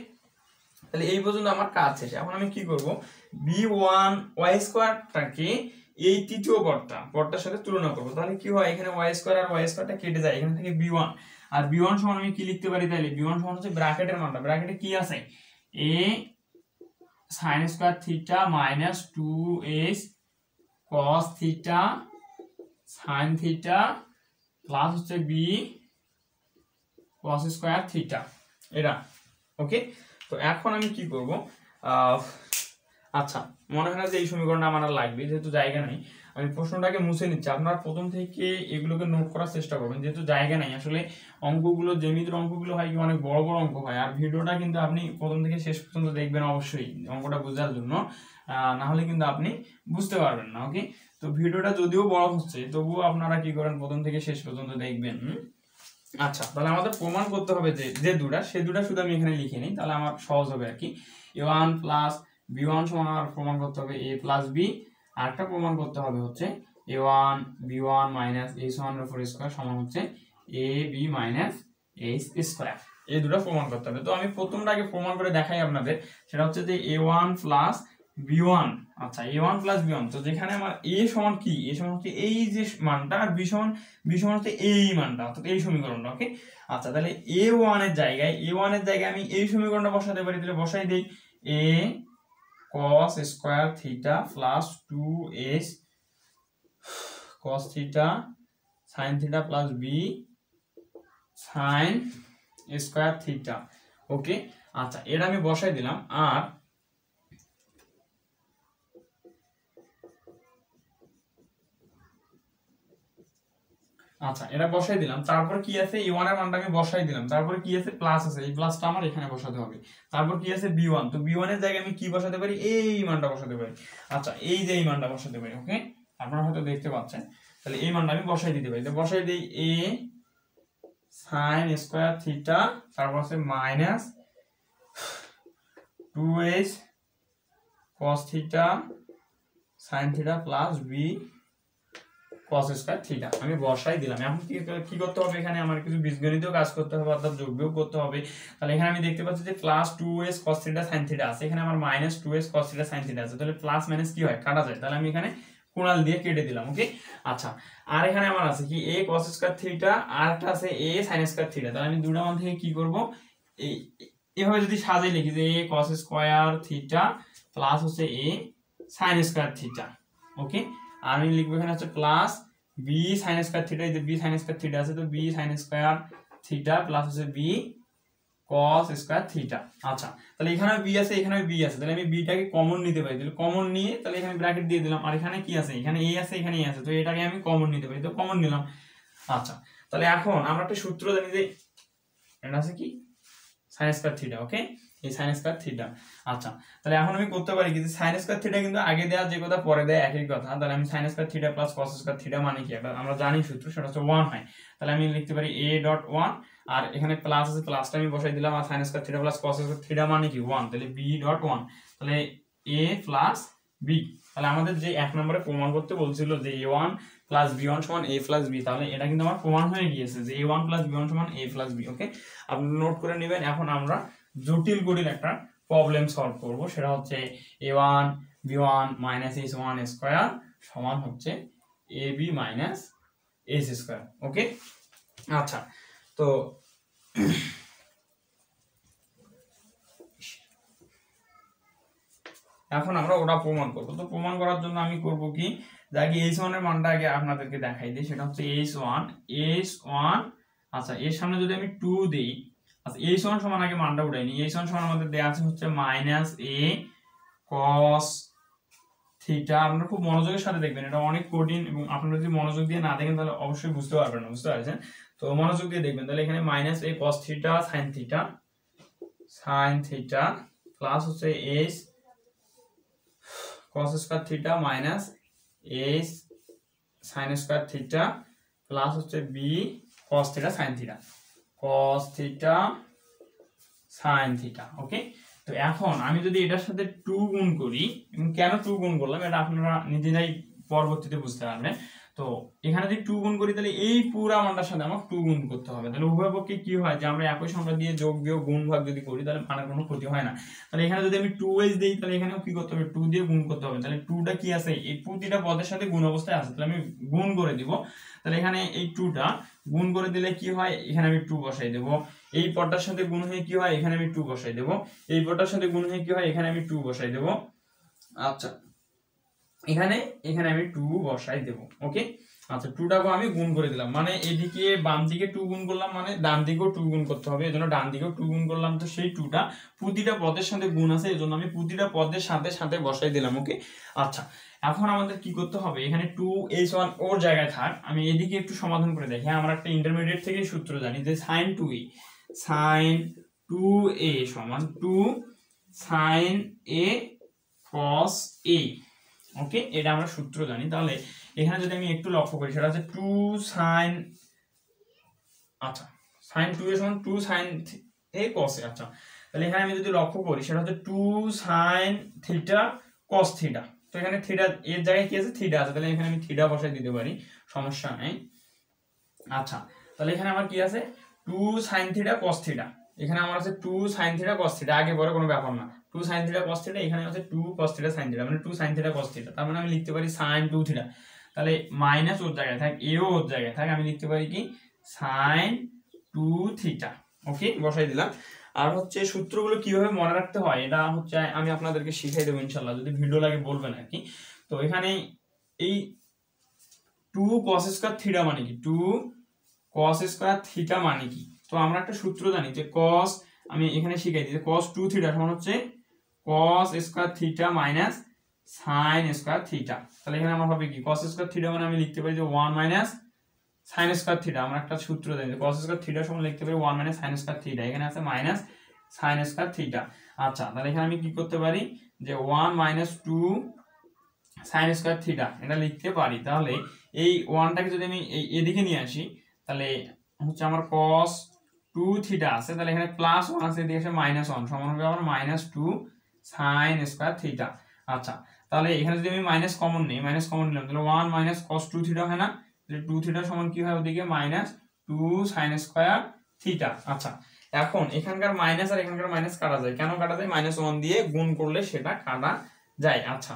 তাহলে এই পর্যন্ত আমার কাজ শেষ। এখন আমি কি করব, b1y স্কয়ারটাকে এই তৃতীয় পদটার সাথে তুলনা করব, তাহলে কি হয়, এখানে y স্কয়ার আর y স্কয়ারটা কেটে যায়, এখানে থেকে b1, আর b1 সমান আমি কি লিখতে পারি, তাহলে b1 সমান হচ্ছে ব্র্যাকেটের মানটা, ব্র্যাকেটে কি আছে a sin square theta minus 2h cos theta sin theta plus হচ্ছে b cos স্কয়ার থিটা, এটা। ওকে, তো এখন আমি কি করব, আচ্ছা, মনে হয় না যে এই সমীকরণটা আমার আর লাগবে, যেহেতু জায়গা নাই আমি প্রশ্নটাকে মুছে নিচ্ছি। আপনারা প্রথম থেকে এগুলোকে নোট করার চেষ্টা করবেন, যেহেতু জায়গা নাই। আসলে অঙ্কগুলো, জ্যামিতির অঙ্কগুলো হয় কি অনেক বড় বড় অঙ্ক হয়, আর ভিডিওটা কিন্তু আপনি প্রথম থেকে শেষ পর্যন্ত দেখবেন অবশ্যই অঙ্কটা বোঝার জন্য, না হলে কিন্তু আপনি বুঝতে পারবেন না। ওকে, তো ভিডিওটা যদিও বড় হচ্ছে তবুও আপনারা কি করেন, প্রথম থেকে শেষ পর্যন্ত দেখবেন। আচ্ছা, তাহলে আমাদের প্রমাণ করতে হবে যে দুটা, সে দুটা শুধু আমি এখানে লিখে নিই, তাহলে আমার সহজ হবে আর কি। a1 প্লাস b1 সমান আমার প্রমাণ করতে হবে a প্লাস b, আর একটা প্রমাণ করতে হবে হচ্ছে a1 b1 মাইনাস h1 এর উপর স্কয়ার সমান হচ্ছে ab মাইনাস h স্কয়ার। এই দুটো প্রমাণ করতে হবে। তো আমি প্রথমটা আগে প্রমাণ করে দেখাই আপনাদের, সেটা হচ্ছে যে a1 প্লাস b1। আচ্ছা, a1 প্লাস b1, তো যেখানে আমার a সমান কি, a সমান হচ্ছে এই যে মানটা, আর b সমান হচ্ছে এই মানটা, অর্থাৎ এই সমীকরণটা। ওকে, আচ্ছা, তাহলে a1 এর জায়গায় আমি এই সমীকরণটা বসাতে পারি, তাহলে বসাই দেই a cos square theta plus 2h cos theta sin theta plus b sin square theta. Okay, আচ্ছা, এটা আমি বসাই দিলাম। আর আচ্ছা, এটা বসাই দিলাম। তারপর কি আছে, a1 এর মানটা আমি বসাই দিলাম। তারপর কি আছে, প্লাস আছে, এই প্লাসটা আমার এখানে বসাতে হবে। তারপর কি আছে, b1, তো b1 এর জায়গায় আমি কি বসাতে পারি, এই মানটা বসাতে পারি। আচ্ছা, এই যে এই মানটা বসাতে পারি। ওকে, আপনারা হয়তো দেখতে পাচ্ছেন, তাহলে এই মানটা আমি বসাই দিতে পারি। তো বসাই দেই a sin স্কয়ার থিটা, তারপর আছে minus 2h cos theta sin theta plus b cos square theta আমি বসাই দিলাম। এখন কি করতে হবে, এখানে আমার কিছু বীজগণিতীয় কাজ করতে হবে, অর্থাৎ যোগ বিয়োগ করতে হবে। তাহলে এখানে আমি দেখতে পাচ্ছি যে plus 2h cos theta sin theta আছে, এখানে আমার minus 2h cos theta sin theta আছে। তাহলে প্লাস মাইনাস কি হয়, কাটা যায়। তাহলে আমি এখানে কোণাল দিয়ে কেটে দিলাম। ওকে, আচ্ছা, আর এখানে আমার আছে কি a cos স্কয়ার থিটা, আর একটা আছে a sin স্কয়ার থিটা। তাহলে আমি দুটো মান থেকে কি করব, এই এভাবে যদি সাজিয়ে লিখি যে a cos square theta plus হচ্ছে a sin স্কয়ার থিটা। ওকে, আর আমি লিখবো এখানে হচ্ছে plus b sin square theta, এই যে b sin স্কয়ার থিটা আছে, তো b sin square theta plus হচ্ছে b cos স্কয়ার থিটা। আচ্ছা, তাহলে এখানে b আছে, এখানে b আছে, তাহলে আমি b টাকে কমন নিতে পারি। তাহলে কমন নিয়ে তাহলে এখানে ব্র্যাকেট দিয়ে দিলাম। আর এখানে কি আছে, এখানে a আছে, এখানে a আছে, তো এটাকে আমি কমন নিতে পারি, তো কমন নিলাম। আচ্ছা, তাহলে এখন আমরা একটা সূত্র জানি যে এটা আছে কি sin স্কয়ার থিটা। ওকে, এই sin স্কয়ার থিটা। আচ্ছা, তাহলে এখন আমি করতে পারি কি, যে sin স্কয়ার থিটা কিন্তু আগে দেয়া যে কথা পরে দেয়া একই কথা। তাহলে আমি sin square theta plus cos square theta মানে কি, এটা আমরা জানি সূত্র, সেটা হচ্ছে 1 হয়। তাহলে আমি লিখতে পারি a ডট 1, আর এখানে প্লাস আছে, প্লাসটা আমি বসাই দিলাম, আর sin square theta plus cos square theta মানে কি 1, তাহলে b ডট 1, তাহলে a প্লাস b। তাহলে আমাদের যে এক নম্বরে প্রমাণ করতে বলছিল যে a1 প্লাস b1 সমান a প্লাস b, তাহলে এটা কিন্তু আমার প্রমাণ হয়ে গিয়েছে যে a1 প্লাস b1 সমান a প্লাস b। ওকে, আপনি নোট করে নেবেন। এখন আমরা জটিল গড়ির একটা প্রবলেম সলভ করব, সেটা হচ্ছে a1 b1 minus h1 square সমান হচ্ছে ab মাইনাস h স্কয়ার। ওকে, আচ্ছা, তো এখন আমরা ওটা প্রমাণ করব। তো প্রমাণ করার জন্য আমি করব কি, যাকে h1 এর মানটা আগে আপনাদেরকে দেখাই দিই, সেটা হচ্ছে h1। আচ্ছা, এর সামনে যদি আমি 2 দেই, আচ্ছা h1 সমান আগে মানটা উঠাই নি। h1 সমান আমাদের দেয়া আছে হচ্ছে মাইনাস a cos থিটা। আপনারা খুব মনোযোগের সাথে দেখবেন, এটা অনেক কঠিন, এবং আপনারা যদি মনোযোগ দিয়ে না দেখেন তাহলে অবশ্যই বুঝতে পারবেন না। বুঝতে পারছেন? তো মনোযোগ দিয়ে দেখবেন। তাহলে এখানে minus a cos theta sin theta plus হচ্ছে h cos square theta minus h sin square theta plus হচ্ছে b cos theta sin theta, cos theta sin theta. Okay, তো এখন আমি যদি এটার সাথে 2 গুণ করি, এবং কেন 2 গুণ করলাম এটা আপনারা নিজেরাই পরবর্তীতে বুঝতে পারবেন। তো এখানে যদি 2 গুণ করি, তাহলে এই পুরো মানটার সাথে আমার 2 গুণ করতে হবে। তাহলে উভয় পক্ষে কি হয়, যে আমরা একই সংখ্যা দিয়ে যোগ বিয়োগ গুণ ভাগ যদি করি, তাহলে মানের কোনো ক্ষতি হয় না। তাহলে এখানে যদি আমি 2h দেই, তাহলে এখানেও কি করতে হবে, 2 দিয়ে গুণ করতে হবে। তাহলে 2টা কি আছে, এই প্রতিটা পদের সাথে গুণ অবস্থায় আছে, তাহলে আমি গুণ করে দিব। তাহলে এখানে এই 2টা গুণ করে দিলে কি হয়, এখানে আমি 2 বসাই দেব। এই পদটার সাথে গুণ হয়ে কি হয়, এখানে আমি 2 বসাই দেব। এই পদটার সাথে গুণ হয়ে কি হয়, এখানে আমি 2 বসাই দেব। আচ্ছা, এখানে এখানে আমি 2 বসাই দেব। ওকে, আচ্ছা 2টাকে আমি গুণ করে দিলাম, মানে এদিকে বাম দিকে 2 গুণ করলাম, মানে ডান দিকেও 2 গুণ করতে হবে, এজন্য ডান দিকেও 2 গুণ করলাম। তো সেই 2টা প্রতিটা পদের সাথে গুণ আছে, এজন্য আমি প্রতিটা পদের সাথে সাথে বসাই দিলাম। ওকে, আচ্ছা এখন আমাদের কি করতে হবে, এখানে 2h1 ওর জায়গায় থাক, আমি এদিকে একটু সমাধান করে দেখি। আমরা একটা ইন্টারমিডিয়েট থেকে সূত্র জানি যে sin 2a সমান 2 sin a cos a। ওকে, এটা আমরা সূত্র জানি। তাহলে এখানে যদি আমি একটু লক্ষ্য করি, সেটা হচ্ছে 2 sin, আচ্ছা sin 2a সমান 2 sin a cos a। আচ্ছা তাহলে এখানে আমি যদি লক্ষ্য করি, সেটা হচ্ছে 2 sin থিটা cos থিটা। তো এখানে থিটা এর জায়গায় কি আছে, থিটা আছে, তাহলে এখানে আমি থিটা বসাই দিতে পারি, সমস্যা নেই। আচ্ছা তাহলে এখানে আমার কি আছে, 2 sin থিটা cos থিটা, এখানে আমার আছে 2 sin থিটা cos থিটা, আগে পরে কোনো ব্যাপার না। 2 sin থিটা cos থিটা, এখানে আছে 2 cos থিটা sin থিটা, মানে 2 sin থিটা cos থিটা। তার মানে আমি লিখতে পারি sin 2 থিটা। তাহলে মাইনাস ওর জায়গায় থাক, এও ওর জায়গায় থাক, আমি লিখতে পারি কি sin 2 থিটা। ওকে, বসাই দিলাম। আর হচ্ছে সূত্রগুলো কিভাবে মনে রাখতে হয় এটা হচ্ছে আমি আপনাদেরকে শিখাই দেবো ইনশাআল্লাহ, যদি ভিডিও লাগে বলবেন আর কি। তো এখানে এই 2 cos স্কয়ার থিটা মানে কি, 2 cos স্কয়ার থিটা মানে কি, তো আমরা একটা সূত্র জানি যে cos, আমি এখানে শিখাই দিই যে cos 2 থিটা সমান হচ্ছে cos square theta minus sin square theta. তাহলে এখানে আমার হবে কি, cos স্কয়ার থিটা মানে আমি লিখতে পারি যে 1 মাইনাস sin স্কয়ার থিটা। আমরা একটা সূত্র জানি যে cos স্কয়ার থিটা সমান লিখতে পারি 1 মাইনাস sin স্কয়ার থিটা, এখানে আছে মাইনাস sin স্কয়ার থিটা। আচ্ছা তাহলে এখানে আমি কি করতে পারি যে 1 মাইনাস 2 sin স্কয়ার থিটা এটা লিখতে পারি। তাহলে এই 1টাকে যদি আমি এদিকে নিয়ে আসি, তাহলে হচ্ছে আমার cos 2 থিটা আছে, তাহলে এখানে প্লাস 1 আছে, এদিকে এসে মাইনাস 1 সমান হবে আমার মাইনাস 2 sin স্কয়ার থিটা। আচ্ছা তাহলে এখানে যদি আমি মাইনাস কমন নিই, মাইনাস কমন নিলাম, তাহলে 1 মাইনাস cos 2 থিটা হয় না, তাহলে 2 থিটা সমান কি হয় ওদিকে মাইনাস 2 sin স্কয়ার থিটা। আচ্ছা এখন এখানকার মাইনাস আর এখানকার মাইনাস কাটা যায়, কেন কাটা যায়, মাইনাস 1 দিয়ে গুণ করলে সেটা কাটা যায়। আচ্ছা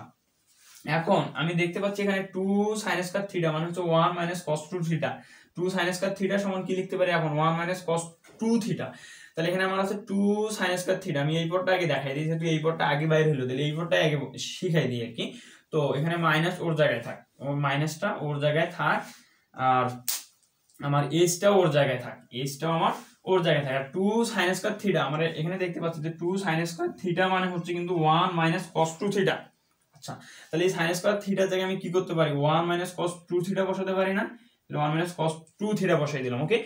এখন আমি দেখতে পাচ্ছি এখানে 2 sin স্কয়ার থিটা মানে হচ্ছে 1 minus cos 2 theta. 2 sin square theta সমান কি লিখতে পারি এখন, 1 মাইনাস cos 2 থিটা। তাহলে এখানে আমার আছে 2 sin স্কয়ার থিটা। আমি এই পদটা আগে দেখাই দিই, যেহেতু এই পদটা আগে বাইরে হলো, তাহলে এই পদটা আগে শিখাই দিই আর কি। তো এখানে মাইনাস ওর জায়গায় থাক, ওর মাইনাসটা ওর জায়গায় থাক, আর আমার এইচটা ওর জায়গায় থাক, এইচটাও আমার ওর জায়গায় থাকে। আর 2 sin স্কয়ার থিটা আমরা এখানে দেখতে পাচ্ছি যে 2 sin স্কয়ার থিটা মানে হচ্ছে কিন্তু 1 মাইনাস cos 2 থিটা। আচ্ছা তাহলে এই sin স্কয়ার থিটার জায়গায় আমি কি করতে পারি, 1 মাইনাস cos 2 থিটা বসাতে পারি না, তাহলে 1 মাইনাস cos 2 থিটা বসাই দিলাম। ওকে,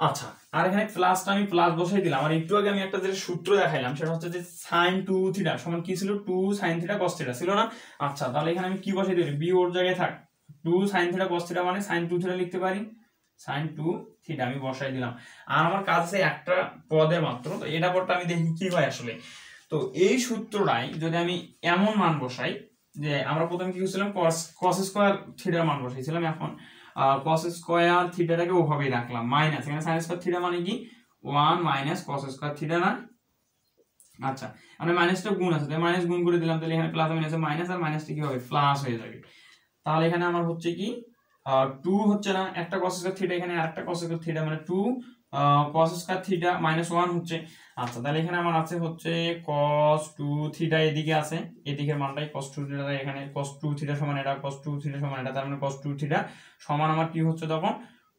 আচ্ছা আর এখানে প্লাসটা আমি প্লাস বসাই দিলাম। আর একটু আগে আমি একটা যে সূত্র দেখাইলাম, সেটা হচ্ছে যে sin 2 থিটা সমান কি ছিল, 2 sin থিটা cos থিটা ছিল না। আচ্ছা তাহলে এখানে আমি কি বসাই দিই, বি ওর জায়গায় থাক, 2 sin থিটা cos থিটা মানে sin 2 থিটা লিখতে পারি, sin 2 থিটা আমি বসাই দিলাম। আর আমার কাজ আছে একটা পদের মাত্র, তো এটা পরটা আমি দেখি কি হয় আসলে। তো এই সূত্রটাই যদি আমি এমন মান বসাই, যে আমরা প্রথমে কি করছিলাম, cos স্কয়ার থিটার মান বসাইছিলাম, এখন cos স্কয়ার থিটাটাকে ওভাবেই রাখলাম, মাইনাস এখানে sin স্কয়ার থিটা মানে কি 1 মাইনাস cos স্কয়ার থিটা না। আচ্ছা আমরা মাইনাসটা গুণ আছে, তাই মাইনাস গুণ করে দিলাম, তাহলে এখানে প্লাস মাইনাসে মাইনাস, আর মাইনাসটা কি হবে, প্লাস হয়ে যাবে। তাহলে এখানে আমার হচ্ছে কি 2 হচ্ছে না, একটা cos স্কয়ার থিটা এখানে আরেকটা cos স্কয়ার থিটা, মানে 2 cos স্কয়ার থিটা মাইনাস 1 হচ্ছে। আচ্ছা তাহলে এখানে আমার আছে হচ্ছে cos 2 থিটা এদিকে আছে, এদিকের মানটাই cos 2 থিটা, এখানে cos 2 থিটা সমান এটা, cos 2 থিটা সমান এটা, তার মানে cos 2 থিটা সমান আমার কি হচ্ছে তখন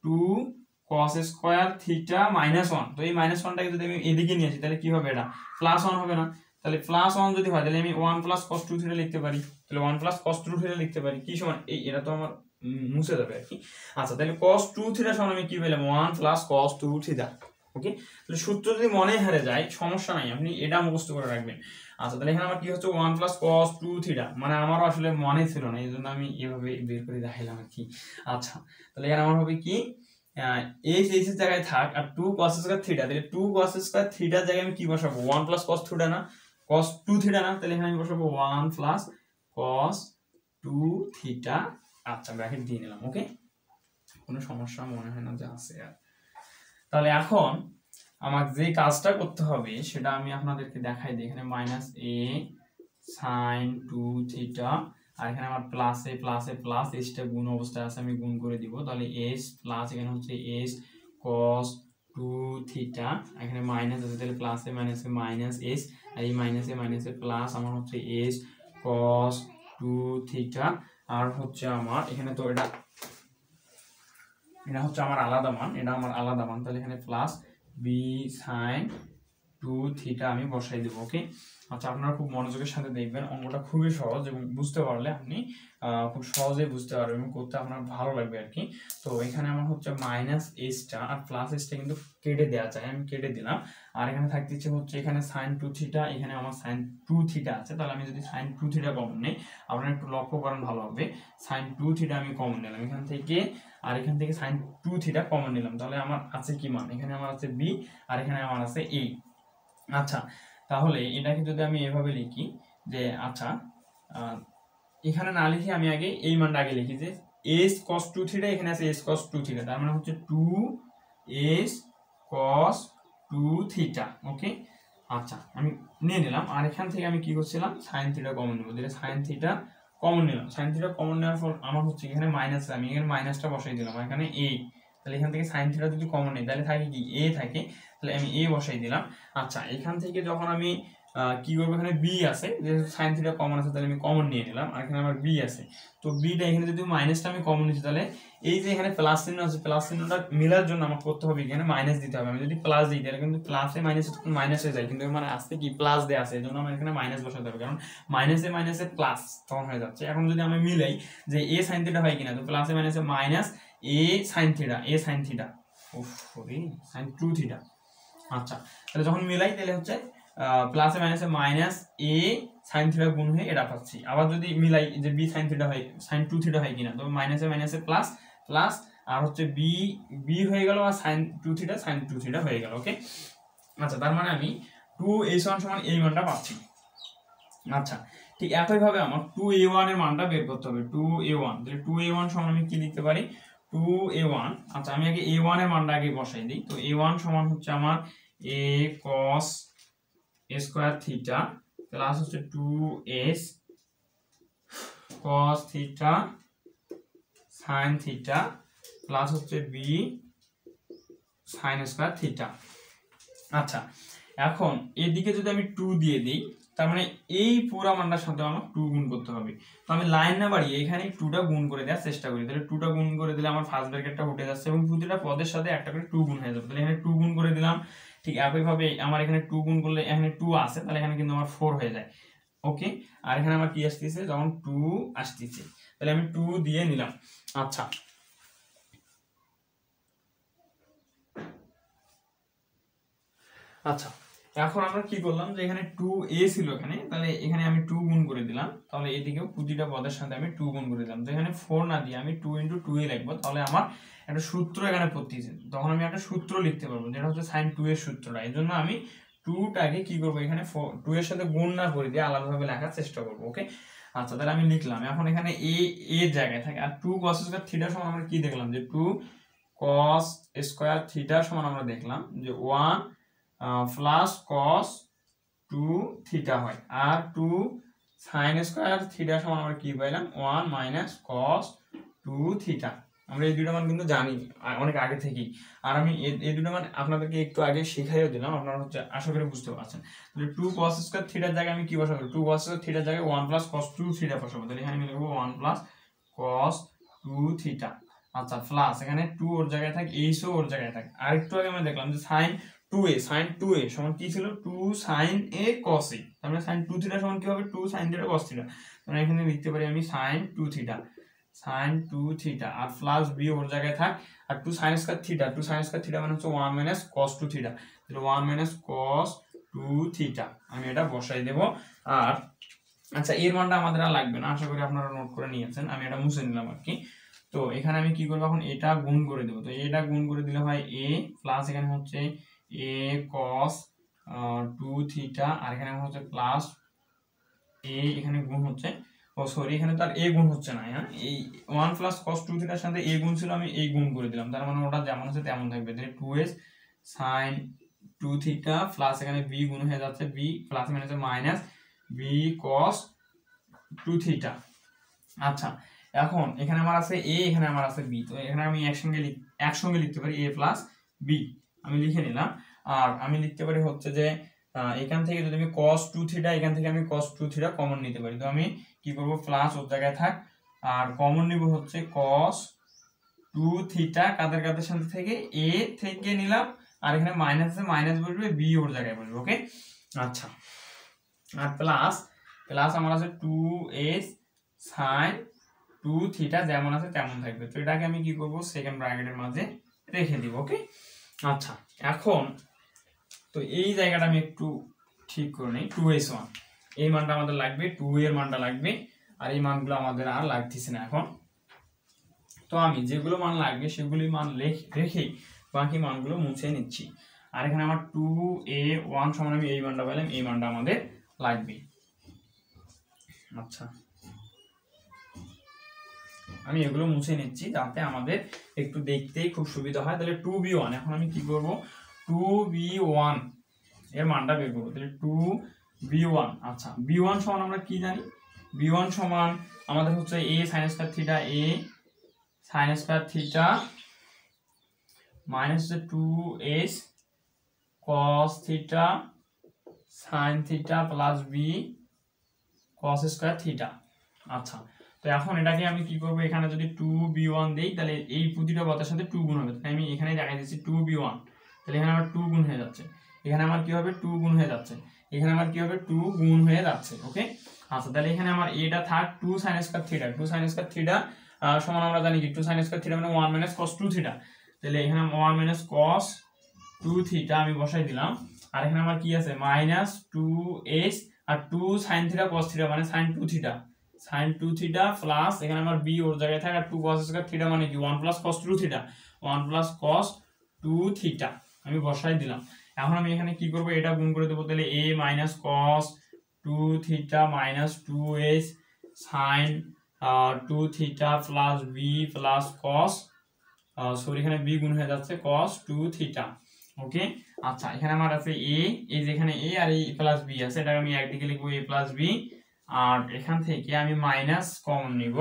2 cos স্কয়ার থিটা মাইনাস 1। তো এই মাইনাস 1টাকে যদি আমি এদিকে নিয়ে আসি, তাহলে কি হবে, এটা প্লাস 1 হবে না। তাহলে প্লাস 1 যদি হয়, তাহলে আমি 1 প্লাস cos 2 থিটা লিখতে পারি, তাহলে 1 প্লাস cos 2 থিটা লিখতে পারি, কি সমান এই, এটা তো আমার মুছে যাবে আর কি। আচ্ছা তাহলে cos 2 থিটা সমান আমি কি পেলাম, 1 প্লাস cos 2 থিটা। ওকে, তাহলে সূত্র যদি মনে হারে যায় সমস্যা নাই, আপনি এটা মুখস্থ করে রাখবেন। আচ্ছা তাহলে এখানে আমার কি হচ্ছে 1 প্লাস cos 2 থিটা, মানে আমারও আসলে মনে ছিল না, এই জন্য আমি এভাবে বের করে দেখাইলাম আর কি। আচ্ছা তাহলে এখানে আমার হবে কি এইচ এর জায়গায় থাক, আর 2 cos স্কয়ার থিটা, তাহলে 2 cos স্কয়ার থিটার জায়গায় আমি কি বসাবো, 1 প্লাস cos থিটা না, cos 2 থিটা না, তাহলে এখানে আমি বসাবো 1 প্লাস cos 2 থিটা। আচ্ছা ব্র্যাকেট দিয়ে নিলাম। ওকে, কোনো সমস্যা মনে হয় না যে আছে আর। তাহলে এখন আমার যে কাজটা করতে হবে সেটা আমি আপনাদেরকে দেখাই দিই। এখানে মাইনাস a sin 2 থিটা, আর এখানে আমার প্লাসে প্লাসে প্লাস, এসটা গুণ অবস্থায় আছে, আমি গুণ করে দিব। তাহলে s প্লাস এখানে হচ্ছে s cos 2 থিটা, এখানে মাইনাস আছে, তাহলে প্লাসে মাইনাসে মাইনাস s, আর এই মাইনাসে মাইনাসে প্লাস, আমার হচ্ছে s cos 2 থিটা, আর হচ্ছে আমার এখানে তো এটা হচ্ছে আমার আলাদা মান, এটা আমার আলাদা মান, তাহলে এখানে প্লাস বি সাইন 2 থিটা আমি বসাই দেবো। ওকে, আচ্ছা আপনারা খুব মনোযোগের সাথে দেখবেন, অঙ্কটা খুবই সহজ এবং বুঝতে পারলে আপনি খুব সহজেই বুঝতে পারবেন এবং করতে আপনার ভালো লাগবে আর কি। তো এখানে আমার হচ্ছে মাইনাস এসটা আর প্লাস এসটা কিন্তু কেটে দেওয়া যায়, আমি কেটে দিলাম। আর এখানে থাকতেছে হচ্ছে এখানে সাইন 2 থিটা, এখানে আমার সাইন 2 থিটা আছে, তাহলে আমি যদি সাইন 2 থিটা কমন নেই, আপনারা একটু লক্ষ্য করেন ভালো হবে, সাইন 2 থিটা আমি কমন নিলাম এখান থেকে, আর এখান থেকে সাইন 2 থিটা কমন নিলাম, তাহলে আমার আছে কি মান, এখানে আমার আছে বি আর এখানে আমার আছে এ। আচ্ছা তাহলে এটাকে যদি আমি এভাবে লিখি যে আচ্ছা এখানে না লিখে আমি আগে এই মানটা আগে লিখি যে এস কস 2 থিটা, এখানে আছে এস কস 2 থিটা, তার মানে হচ্ছে 2 এস কস 2 থিটা। ওকে, আচ্ছা আমি নিয়ে নিলাম, আর এখান থেকে আমি কি করছিলাম সাইন থিটা কমন নেব, যেটা সাইন থিটা কমন নিলাম, সাইন থিটা কমন নেওয়ার পর আমার হচ্ছে এখানে মাইনাস, আমি এখানে মাইনাসটা বসাই দিলাম, এখানে এ, তাহলে এখান থেকে সাইন থিটা যদি কমন নেই তাহলে থাকে কি এ থাকে, তাহলে আমি এ বসাই দিলাম। আচ্ছা এখান থেকে যখন আমি কি করবো, এখানে বি আছে যেহেতু সাইন থিটা কমন আছে, তাহলে আমি কমন নিয়ে নিলাম, আর এখানে আমার বি আছে, তো বিটা এখানে যদি মাইনাসটা আমি কমন নিচ্ছি, তাহলে এই যে এখানে প্লাস চিহ্ন আছে, প্লাস চিহ্নটা মিলার জন্য আমার করতে হবে এখানে মাইনাস দিতে হবে, আমি যদি প্লাস দিই তাহলে কিন্তু প্লাসে মাইনাস মাইনাস হয়ে যায়, কিন্তু মানে আসতে কি প্লাস দেওয়া আছে, এই জন্য আমার এখানে মাইনাস বসাতে হবে, কারণ মাইনাসে মাইনাসে প্লাস তখন হয়ে যাচ্ছে। এখন যদি আমি মিলাই যে এ সাইন থিটা হয় কিনা, তো প্লাসে মাইনাসে মাইনাস এ সাইন থিটা, এ সাইন থিটা সাইন 2 থিটা। আচ্ছা তাহলে যখন মিলাই তাহলে হচ্ছে প্লাসে মাইনাসে মাইনাস এ সাইন থিটা গুণ হয়ে এটা পাচ্ছি। আবার যদি মিলাই যে বি সাইন থিটা হয়, সাইন 2 থিটা হয় কিনা, তো মাইনাসে মাইনাসে প্লাস প্লাস, আর হচ্ছে বি বি হয়ে গেল, আর সাইন 2 থিটা সাইন 2 থিটা হয়ে গেল। ওকে, আচ্ছা তার মানে আমি 2a1 সমান এই মানটা পাচ্ছি। আচ্ছা ঠিক একইভাবে আমার 2a1 এর মানটা বের করতে হবে, 2a1, তাহলে 2a1 সমান আমি কি লিখতে পারি 2a1। আচ্ছা আমি আগে a1 এর মানটা আগে বসাই দিই, তো a1 সমান হচ্ছে আমার a cos a square theta plus হচ্ছে 2s cos theta sin theta plus হচ্ছে b sin স্কয়ার থিটা। আচ্ছা এখন এদিকে যদি আমি 2 দিয়ে দিই, তার মানে এই পুরো মানটার সাথে আমার 2 গুণ করতে হবে, তো আমি লাইন না বাড়িয়ে এখানে 2টা গুণ করে দেওয়ার চেষ্টা করি, তাহলে 2টা গুণ করে দিলে আমার ফার্স্ট ব্র্যাকেটটা উঠে যাচ্ছে এবং প্রতিটা পদের সাথে একটা করে 2 গুণ হয়ে যাবে, তাহলে এখানে 2 গুণ করে দিলাম। ঠিক একইভাবে আমার এখানে 2 গুণ করলে এখানে 2 আছে, তাহলে এখানে কিন্তু আমার 4 হয়ে যায়। ওকে, আর এখানে আমার কি আসতেছে, যখন 2 আসতেছে তাহলে আমি 2 দিয়ে নিলাম। আচ্ছা আচ্ছা এখন আমরা কি করলাম যে এখানে 2a ছিল এখানে, তাহলে এখানে আমি 2 গুণ করে দিলাম, তাহলে এদিকেও প্রতিটা পদের সাথে আমি 2 গুণ করে দিলাম, তো এখানে 4 না দিয়ে আমি 2 × 2 এ লিখবো, তাহলে আমার একটা সূত্র এখানে পড়তেছে, তখন আমি একটা সূত্র লিখতে পারবো যেটা হচ্ছে sin 2 এর সূত্রটা। এই জন্য আমি 2টাকে কি করবো, এখানে 2 এর সাথে গুণ না করে দিয়ে আলাদাভাবে লেখার চেষ্টা করবো। ওকে, আচ্ছা তাহলে আমি লিখলাম, এখন এখানে a এর জায়গায় থাকে, আর 2 cos স্কয়ার থিটা সমান আমরা কি দেখলাম যে 2 cos স্কয়ার থিটা সমান আমরা দেখলাম যে 1 প্লাস cos 2 থিটা হয়, আর 2 sin স্কয়ার থিটা সমান আমরা কি পাইলাম 1 মাইনাস cos 2 থিটা। আমরা এই দুটো মান কিন্তু জানি অনেক আগে থেকেই, আর আমি এই দুটো মান আপনাদেরকে একটু আগে শেখাইও দিলাম, আপনারা হচ্ছে আশা করি বুঝতে পারছেন। তাহলে 2 cos স্কয়ার থিটার জায়গায় আমি কি বসাবো, 2 cos স্কয়ার থিটার জায়গায় 1 প্লাস cos 2 থিটা বসাবো, তাহলে এখানে আমি লিখবো 1 প্লাস cos 2 থিটা। আচ্ছা প্লাস এখানে 2 ওর জায়গায় থাকে, এইসও ওর জায়গায় থাকে, আর একটু আগে আমরা দেখলাম যে sin 2a সমান কি ছিল 2 sin a cos a, তার মানে sin 2 থিটা সমান কি হবে 2 sin থিটা cos থিটা, তাহলে এখানে লিখতে পারি আমি sin 2 থিটা আর প্লাস b ওর জায়গায় থাক, আর 2 sin স্কয়ার থিটা মানে হচ্ছে 1 মাইনাস cos 2 থিটা, তাহলে 1 মাইনাস cos 2 থিটা আমি এটা বসাই দেব। আর আচ্ছা এর মানটা আমাদের আর লাগবে না, আশা করি আপনারা নোট করে নিয়েছেন, আমি এটা মুছে নিলাম আর কি। তো এখানে আমি কি করবো, এখন এটা গুণ করে দেবো, তো এটা গুণ করে দিলে হয় a প্লাস এখানে হচ্ছে a cos 2 থিটা, আর এখানে হচ্ছে প্লাস a এখানে গুণ হচ্ছে, ও সরি এখানে তো আর a গুণ হচ্ছে না, হ্যাঁ এই 1 প্লাস cos 2 থিটার সাথে a গুণ ছিল, আমি a গুণ করে দিলাম, তার মানে ওটা যেমন আছে তেমন থাকবে, তাহলে 2s sin 2 থিটা প্লাস এখানে b গুণ হয়ে যাচ্ছে, b প্লাস মানে হচ্ছে মাইনাস b cos 2 থিটা। আচ্ছা এখন এখানে আমার আছে a, এখানে আমার আছে b, তো এখানে আমি একসঙ্গে লিখতে পারি a প্লাস b, আমি লিখে নিলাম। আর আমি লিখতে পারি হচ্ছে যে এখান থেকে যদি আমি cos 2 থিটা এখান থেকে আমি cos 2 থিটা কমন নিতে পারি, তো আমি কি করব প্লাস ওর জায়গায় থাক, আর কমন নিব হচ্ছে cos 2 থিটা কাদের কাদের সাথে থেকে a থেকে নিলাম, আর এখানে মাইনাস আছে মাইনাস বসবে, b ওর জায়গায় বসবে। ওকে আচ্ছা, আর প্লাস প্লাস আমার আছে 2s sin 2 থিটা যেমন আছে তেমন থাকবে, তো এটাকে আমি কি করব সেকেন্ড ব্র্যাকেটের মাঝে রেখে দিব। ওকে আচ্ছা, এখন তো এই জায়গাটা আমি একটু ঠিক করে নিই, 2s1 এই মানটা আমাদের লাগবে, 2 এর মানটা লাগবে, আর এই মানগুলো আমাদের আর লাগতেছে না এখন। তো আমি যেগুলো মান লাগবে সেগুলি মান রেখে বাকি মানগুলো মুছে নিচ্ছি। আর এখানে আমার 2a1 সমান আমি এই মানটা পেলাম, এই মানটা আমাদের লাগবে। আচ্ছা, আমি এগুলো মুছে নিচ্ছি যাতে আমাদের একটু দেখতেই খুব সুবিধা হয়। তাহলে 2b1 এখন আমি কি করব 2b1 এর মানটা বের করব, তাহলে 2b1 আচ্ছা b1 সমান আমরা কি জানি, b1 সমান আমাদের হচ্ছে a sin square theta, a sin square theta minus 2s cos theta sin theta plus b cos square theta. আচ্ছা, তো এখন এটাকে আমি কি করব, এখানে যদি 2b1 দেই তাহলে এই প্রতিটা পদের সাথে 2 গুণ হবে, তাই আমি এখানে দেখাই দিচ্ছি 2b1, তাহলে এখানে আমার 2 গুণ হয়ে যাচ্ছে, এখানে আমার কি হবে 2 গুণ হয়ে যাচ্ছে, এখানে আমার কি হবে 2 গুণ হয়ে যাচ্ছে। ওকে আচ্ছা, তাহলে এখানে আমার এটা থাক 2 sin square theta, 2 sin square theta সমান আমরা জানি কি 2 sin স্কয়ার থিটা মানে 1 minus cos 2 থিটা, তাহলে এখানে 1 minus cos 2 থিটা আমি বসাই দিলাম, আর এখানে আমার কি আছে মাইনাস 2s আর 2 sin থিটা cos থিটা মানে sin 2 theta, sin 2 theta plus এখানে আমার b ওর জায়গায় থাকে, আর 2 cos স্কয়ার থিটা মানে কি 1 plus cos 2 theta, 1 plus cos 2 theta আমি বসাই দিলাম। এখন আমি এখানে কি করব, এটা গুণ করে দেব, তাহলে a minus cos 2 theta minus 2s sin 2 theta plus b plus cos sorry এখানে b গুণ হয়ে যাচ্ছে cos 2 থিটা। ওকে আচ্ছা, এখানে আমার আছে a, এই যে এখানে a আর এই প্লাস b আছে, এটা আমি একদিকে লিখবো a প্লাস b, আর এখান থেকে আমি মাইনাস কমন নিব।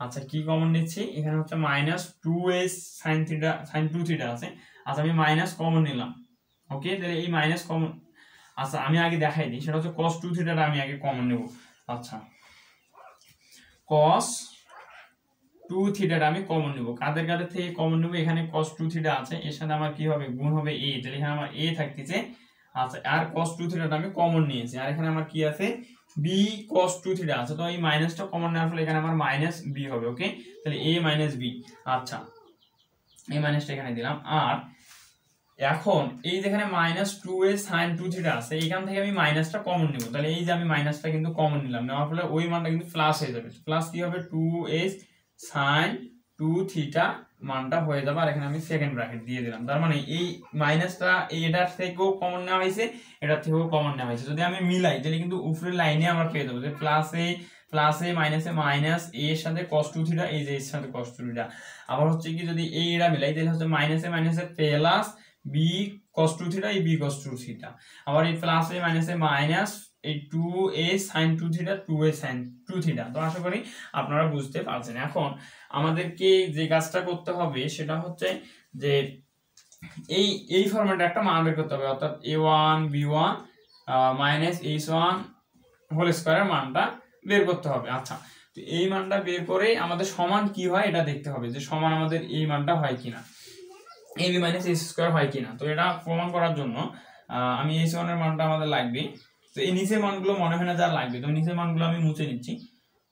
আচ্ছা, কি কমন নিচ্ছি, এখানে হচ্ছে minus 2s sin theta sin 2 theta আছে, আচ্ছা আমি মাইনাস কমন নিলাম। ওকে, তাহলে এই মাইনাস কমন, আচ্ছা আমি আগে দেখাই দিই, সেটা হচ্ছে cos 2 থিটাটা আমি আগে কমন নেব। আচ্ছা, cos 2 থিটাটা আমি কমন নেব, কাদের কাদের থেকে কমন নেব, এখানে cos 2 থিটা আছে, এর সাথে আমার কি হবে গুণ হবে a, তাহলে এখানে আমার a থাকতেছে। আচ্ছা, আর cos 2 থিটাটা আমি কমন নিয়েছি, আর এখানে আমার কি আছে b cos 2 থিটা আছে, তো এই মাইনাসটা কমন নেওয়ার ফলে এখানে আমার মাইনাস b হবে। ওকে, তাহলে a মাইনাস b, আচ্ছা এই মাইনাসটা এখানে দিলাম, আর এখন এই যেখানে মাইনাস 2s sin 2 থিটা আছে এখান থেকে আমি মাইনাসটা কমন নিব, তাহলে এই যে আমি মাইনাসটা কিন্তু কমন নিলাম, নেওয়ার ফলে ওই মানটা কিন্তু প্লাস হয়ে যাবে, প্লাস কি হবে 2s sin 2 থিটা মানটা হয়ে যাবে, আর এখানে আমি সেকেন্ড ব্র্যাকেট দিয়ে দিলাম, তার মানে এই মাইনাসটা এটার থেকেও কমন নেওয়া হয়েছে, এটার থেকেও কমন নেওয়া হয়েছে, যদি আমি মিলাই তাহলে কিন্তু উপরের লাইনে আমরা পেয়ে যাবো যে প্লাসে মাইনাসে মাইনাস a এর সাথে cos 2 থিটা, এই যে এর সাথে cos 2 থিটা, আবার হচ্ছে কি যদি এইটা মিলাই তাহলে হচ্ছে মাইনাসে মাইনাসে প্লাস b cos 2 থিটা, এই b cos 2 থিটা, আবার এই প্লাসে মাইনাসে মাইনাস এই 2a sin 2 theta 2a sin 2 theta. তো আশা করি আপনারা বুঝতে পারছেন। এখন আমাদেরকে যে কাজটা করতে হবে সেটা হচ্ছে যে এই ফরম্যাটে একটা মান বের করতে হবে, অর্থাৎ a1 b1 minus h1 whole স্কয়ারের মানটা বের করতে হবে। আচ্ছা, তো এই মানটা বের করে আমাদের সমান কি হয় এটা দেখতে হবে, যে সমান আমাদের এই মানটা হয় কিনা, ab মাইনাস h স্কয়ার হয় কিনা। তো এটা প্রমাণ করার জন্য আমি h1 এর মানটা আমাদের লাগবে, তো এই নিচের মানগুলো মনে হয় না যা লাগবে, তো নিচের মানগুলো আমি মুছে নিচ্ছি,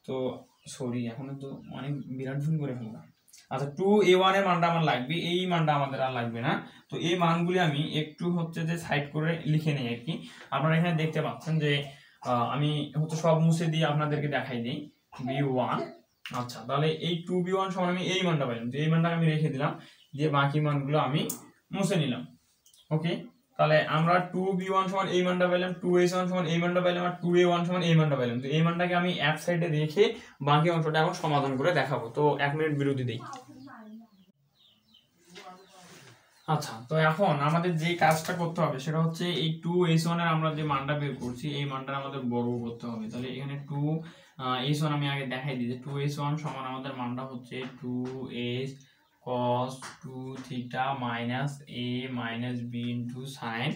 তো সরি এখন তো অনেক বিরাট ভুল করে ফেললাম। আচ্ছা, 2a1 এর মানটা আমার লাগবে, এই মানটা আমাদের আর লাগবে না, তো এই মানগুলি আমি একটু হচ্ছে যে সাইড করে লিখে নেই আর কি। আপনারা এখানে দেখতে পাচ্ছেন যে আমি হচ্ছে সব মুছে দিয়ে আপনাদেরকে দেখাই দিই b1। আচ্ছা, তাহলে এই 2b1 সমান আমি এই মানটা পাইলাম, তো এই মানটাকে আমি রেখে দিলাম, দিয়ে বাকি মানগুলো আমি মুছে নিলাম। ওকে, তাহলে আমরা 2b1 সমান এই মানটা পেলাম, 2a1 সমান এই মানটা পেলাম, আর 2a1 সমান এই মানটা পেলাম, তো এই মানটাকে আমি এক সাইডে রেখে বাকি অংশটা এখন সমাধান করে দেখাবো। তো 1 মিনিট বিরতি দেই। আচ্ছা, তো এখন আমাদের যে কাজটা করতে হবে সেটা হচ্ছে এই 2h1 এর আমরা যে মানটা বের করছি এই মানটা আমাদের বর্গ করতে হবে। তাহলে এখানে 2h1 আমি আগে দেখাই দিই যে 2h1 সমান আমাদের মানটা হচ্ছে 2h cos 2 theta minus a minus b into sin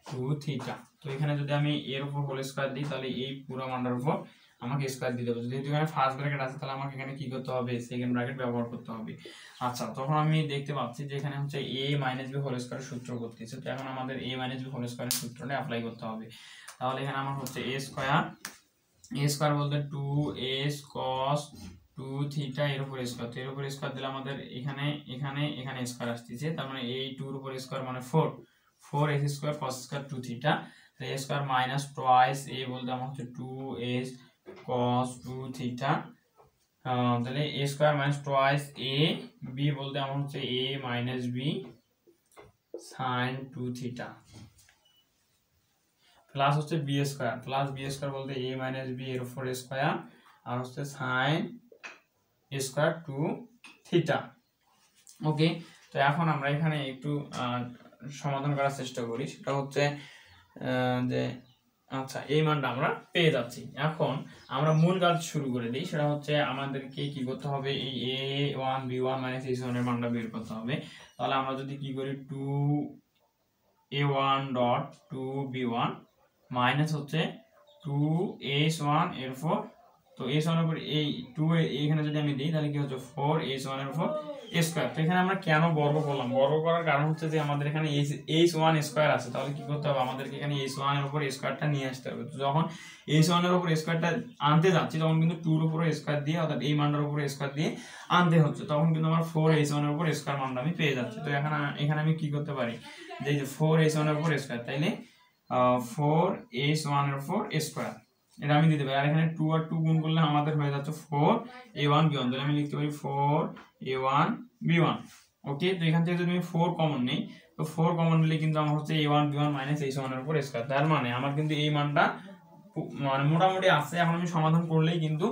2 theta. তো এখানে যদি আমি এর উপর হোল স্কয়ার দিই তাহলে এই পুরো মানটার উপর আমাকে স্কয়ার দিতে হবে। যেহেতু এখানে ফার্স্ট ব্র্যাকেট আছে তাহলে আমাকে এখানে কি করতে হবে, সেকেন্ড ব্র্যাকেট ব্যবহার করতে হবে। আচ্ছা, তখন আমি দেখতে পাচ্ছি যে এখানে হচ্ছে a মাইনাস b হোল স্কয়ারের সূত্র করতেছে। তো এখন আমাদের a মাইনাস b হোল স্কয়ারের সূত্রটা অ্যাপ্লাই করতে হবে। তাহলে এখানে আমার হচ্ছে a স্কয়ার বলতে 2s cos 2 থিটা এর উপর স্কয়ার। তো এর উপর স্কয়ার দিলে আমাদের এখানে স্কয়ার আসতেছে, তার মানে এই 2 এর উপর স্কয়ার মানে 4s square cos square 2 theta. তাহলে a square minus twice a বলতে আমার হচ্ছে 2s cos 2 থিটা। তাহলে a square minus twice a, b বলতে আমার হচ্ছে a minus b sin 2 theta, plus হচ্ছে b স্কয়ার বলতে a মাইনাস b এর উপর স্কয়ার আর হচ্ছে sin স্কয়ার 2 থিটা। ওকে, তো এখন আমরা এখানে একটু সমাধান করার চেষ্টা করি। সেটা হচ্ছে যে আচ্ছা এই মানটা আমরা পেয়ে যাচ্ছি। এখন আমরা মূল কাজ শুরু করে দিই। সেটা হচ্ছে আমাদেরকে কি করতে হবে, এই a1 b1 মাইনাস a1 এর মানটা বের করতে হবে। তাহলে আমরা যদি কি করি 2a1 ডট 2b1 মাইনাস হচ্ছে 2s1 এর উপর, তো s1 এর উপর এই 2 এখানে যদি আমি দিই তাহলে কি হচ্ছে 4s1 এর উপর স্কয়ার। তো এখানে আমরা কেন বর্গ করলাম, বর্গ করার কারণ হচ্ছে যে আমাদের এখানে h1 স্কয়ার আছে, তাহলে কি করতে হবে আমাদেরকে এখানে h1 এর উপর স্কয়ারটা নিয়ে আসতে হবে। তো যখন h1 এর উপর স্কয়ারটা আনতে যাচ্ছি তখন কিন্তু 2 এর উপর স্কয়ার দিয়ে অর্থাৎ এই মানটার উপর স্কয়ার দিয়ে আনতে হচ্ছে, তখন কিন্তু আমার 4h1 এর উপর স্কয়ার মানটা আমি পেয়ে যাচ্ছি। তো এখানে আমি কি করতে পারি যে এই যে 4h1 এর উপর স্কয়ার, তাইলে 4h1 এর উপর স্কয়ার এটা আমি দিতে পারি। আর এখানে 2 আর 2 গুণ করলে আমাদের হয়ে যাচ্ছে 4a1 b1, তাহলে আমি লিখতে পারি 4a1 b1। ওকে, তো এখান থেকে যদি আমি 4 কমন নেই, তো 4 কমন নিলে কিন্তু আমার হচ্ছে a1 b1 মাইনাস h1 এর উপর স্কয়ার। তার মানে আমার কিন্তু এই মানটা মানে মোটামুটি আছে। এখন আমি সমাধান করলেই কিন্তু